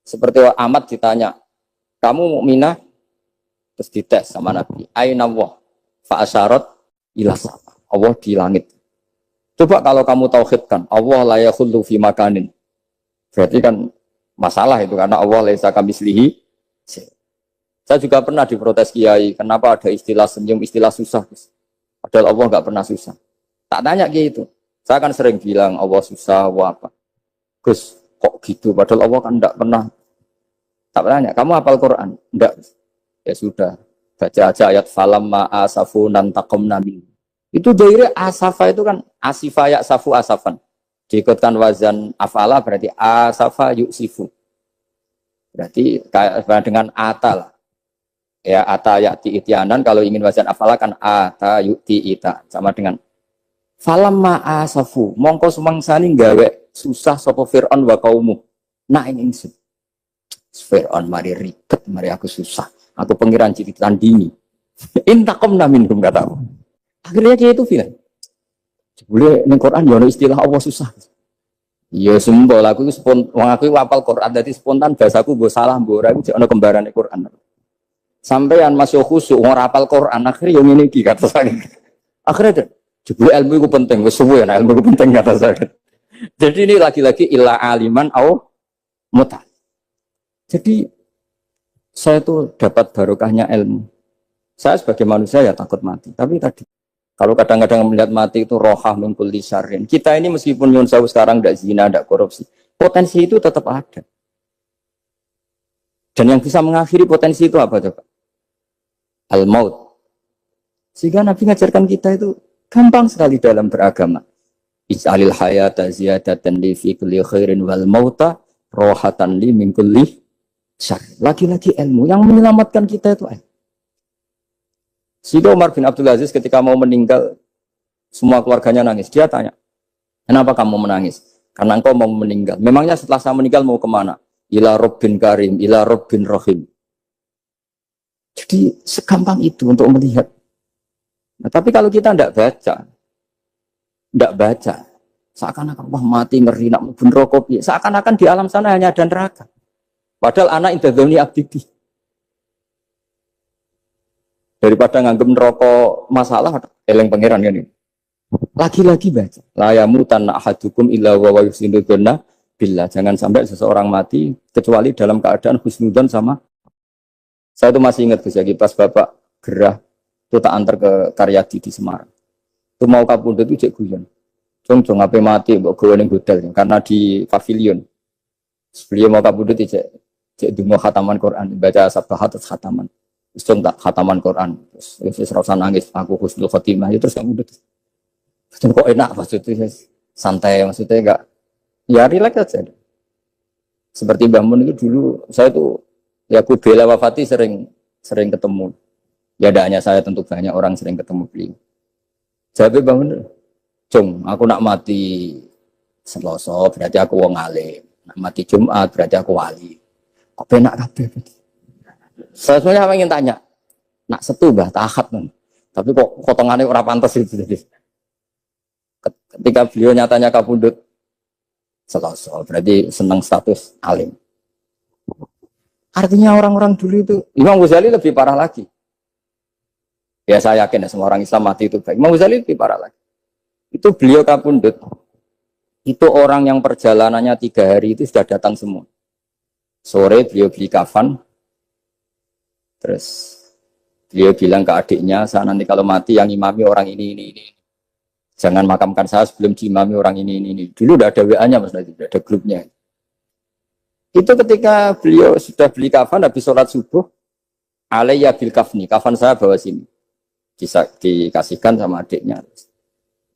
Speaker 1: Seperti Ahmad ditanya, kamu mukminah? Terus dites sama Nabi. Aina Allah fa asyarat ila sama. Allah di langit. Coba kalau kamu tauhidkan, Allah la yakhullu fi makanin. Berarti kan masalah itu karena Allah laisa kamitslihi. Saya juga pernah diprotes kiai, kenapa ada istilah senyum, istilah susah. Padahal Allah enggak pernah susah. Tak tanya kiai itu. Saya kan sering bilang Allah susah, Allah apa. Gus, kok gitu? Padahal Allah kan enggak pernah. Tak tanya, kamu hafal Quran? Enggak. Ya sudah, baca aja ayat falamma asafunan taqamna min. Itu daire asafa itu kan asifa ya safu asafan. Diikutkan wazan afala berarti asafa yuksifu. Berarti kayak dengan atal. Ya ata yati ityanan, kalau ingin wazan afala kan ata yuti ita, sama dengan falamma asafu mongko sumangsani gawe susah sapa Fir'aun wa kaumu. Nah ini ingsun. Fir'aun mari ribet, mari aku susah. Aku pengiran ciri tandingi. Intaqamna minhum kataku. Akhirnya dia itu bilang, boleh ning Quran ya istilah Allah susah. Ya sembol aku wong aku hafal Quran dadi spontan bahasaku mbok salah mbok ora iku jek ana kembarane Quran. Sampeyan masuk khusuk ora hafal Quran akhirnya yo ngene iki kata saya. Akhirnya jebule ilmu iku penting wis suwe nek ilmu iku penting kata saya. Jadi ini lagi-lagi illa aliman au muta. Jadi saya tuh dapat barokahnya ilmu. Saya sebagai manusia ya takut mati. Tapi tadi kalau kadang-kadang melihat mati itu rohah min kulli syarrin. Kita ini meskipun nyun sewu sekarang tidak zina, tidak korupsi, potensi itu tetap ada. Dan yang bisa mengakhiri potensi itu apa coba? Al-maut. Sehingga Nabi ngajarkan kita itu gampang sekali dalam beragama. Ij'alil hayata ziyadatan li fi kulli khairin wal mauta rohatan li min kulli syarrin. Lagi-lagi ilmu yang menyelamatkan kita itu ilmu. Sehingga Umar bin Abdul Aziz ketika mau meninggal, semua keluarganya nangis. Dia tanya, kenapa kamu menangis? Karena engkau mau meninggal. Memangnya setelah saya meninggal mau kemana? Ila Rabbin Karim, ila Rabbin Rahim. Jadi segampang itu untuk melihat. Nah, tapi kalau kita tidak baca, seakan-akan wah mati ngeri nak mubun rokok, seakan-akan di alam sana hanya ada neraka. Padahal anak indadzoni abdidi. Daripada nganggep neraka masalah, eleng pangeran ini. Lagi-lagi baca. La yamutan ahadukum illa wa yuhsinudzanna billah. Jangan sampai seseorang mati kecuali dalam keadaan husnudzon sama. Saya itu masih ingat Gus Yagi pas Bapak gerah itu tak antar ke Karyadi di Semarang. Itu mau kapundhut itu cek guyon. Jong ape mati mbok gawe ning hotel karena di pavilion. Beliau mau kapundhut cek dungo khataman Quran, baca sabahat terus khataman. Terus tak khataman Quran, terus rasa nangis, aku husnul khotimah, terus kamu udah, kok enak maksudnya, santai maksudnya enggak, ya relax aja. Seperti Mbah Mun itu dulu, saya tuh, ya aku bela wafati sering ketemu, ya tidak hanya saya tentu banyak orang sering ketemu beliau. Jawabnya Mbah Mun, Jong, aku nak mati Selasa berarti aku wong alim, nak mati Jumat berarti aku wali, kok penak kabeh. Saya sebenarnya ingin tanya, nak setu bah tahat kan, tapi kok potongannya ora pantas itu jadi. Ketika beliau nyatanya kapundhut Selasa, berarti senang status alim. Artinya orang-orang dulu itu, Imam Ghazali lebih parah lagi. Ya saya yakin ya semua orang Islam mati itu baik. Imam Ghazali lebih parah lagi. Itu beliau kapundhut. Itu orang yang perjalanannya 3 hari itu sudah datang semua. Sore beliau beli kafan. Terus beliau bilang ke adiknya, saya nanti kalau mati yang imami orang ini. Jangan makamkan saya sebelum diimami orang ini. Dulu udah ada WA-nya Mas Nabi, udah ada grupnya. Itu ketika beliau sudah beli kafan habis sholat subuh, alayya bil kafni, kafan saya bawa sini. Dikasihkan sama adiknya.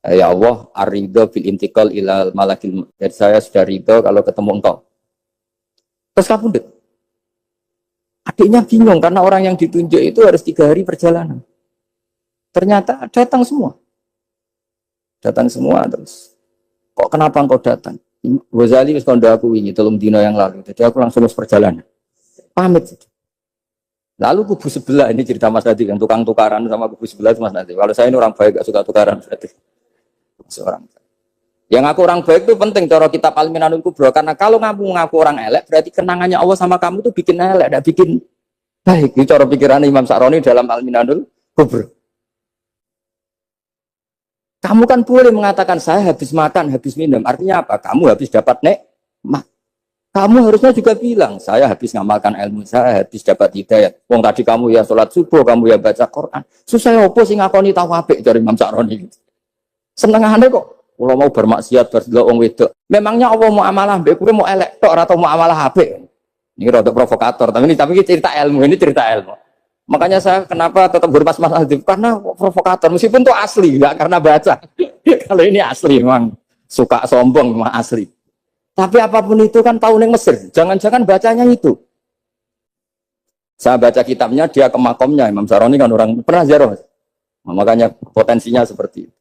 Speaker 1: Ya Allah, ar-ridho bil intiqal ilal malakil. Jadi saya sudah ridho kalau ketemu engkau. Terus kapundhut. Adiknya bingung karena orang yang ditunjuk itu harus 3 hari perjalanan. Ternyata datang semua. Datang semua terus. Kok kenapa engkau datang? Ghazali wis kondo aku wingi 3 dina yang lalu. Jadi aku langsung harus perjalanan. Pamit. Lalu kubu sebelah, ini cerita Mas Nadi yang tukang tukaran sama kubu sebelah itu Mas Nadi. Kalau saya ini orang baik, gak suka tukaran berarti. Seorang. Yang aku orang baik itu penting cara kitab Al-Minanul Kubra, karena kalau kamu ngaku orang elek berarti kenangannya Allah sama kamu itu bikin elek, tidak bikin baik. Itu cara pikiran Imam Sa'roni dalam Al-Minanul Kubra. Kamu kan boleh mengatakan saya habis makan, habis minum. Artinya apa? Kamu habis dapat nikmat. Kamu harusnya juga bilang, saya habis ngamalkan ilmu, saya habis dapat hidayah. Wong tadi kamu ya sholat subuh, kamu ya baca Quran. Susah opo sing ngakoni tawabik dari Imam Sa'roni. Senengane kok. Kalau mau bermaksiat berdelok wong wedok. Memangnya Allah mau amalah mbek kowe mau elek tok atau mau amalah apik? Ini rada provokator, tapi ini cerita ilmu, ini cerita ilmu. Makanya saya kenapa tetap hormat Mas Adib, karena provokator meskipun itu asli, enggak karena baca. Kalau ini asli memang suka sombong memang asli. Tapi apapun itu kan tahu neng Mesir. Jangan-jangan bacanya itu. Saya baca kitabnya, dia ke makomnya. Imam Sa'roni kan orang pernah ziarah. Makanya potensinya seperti itu.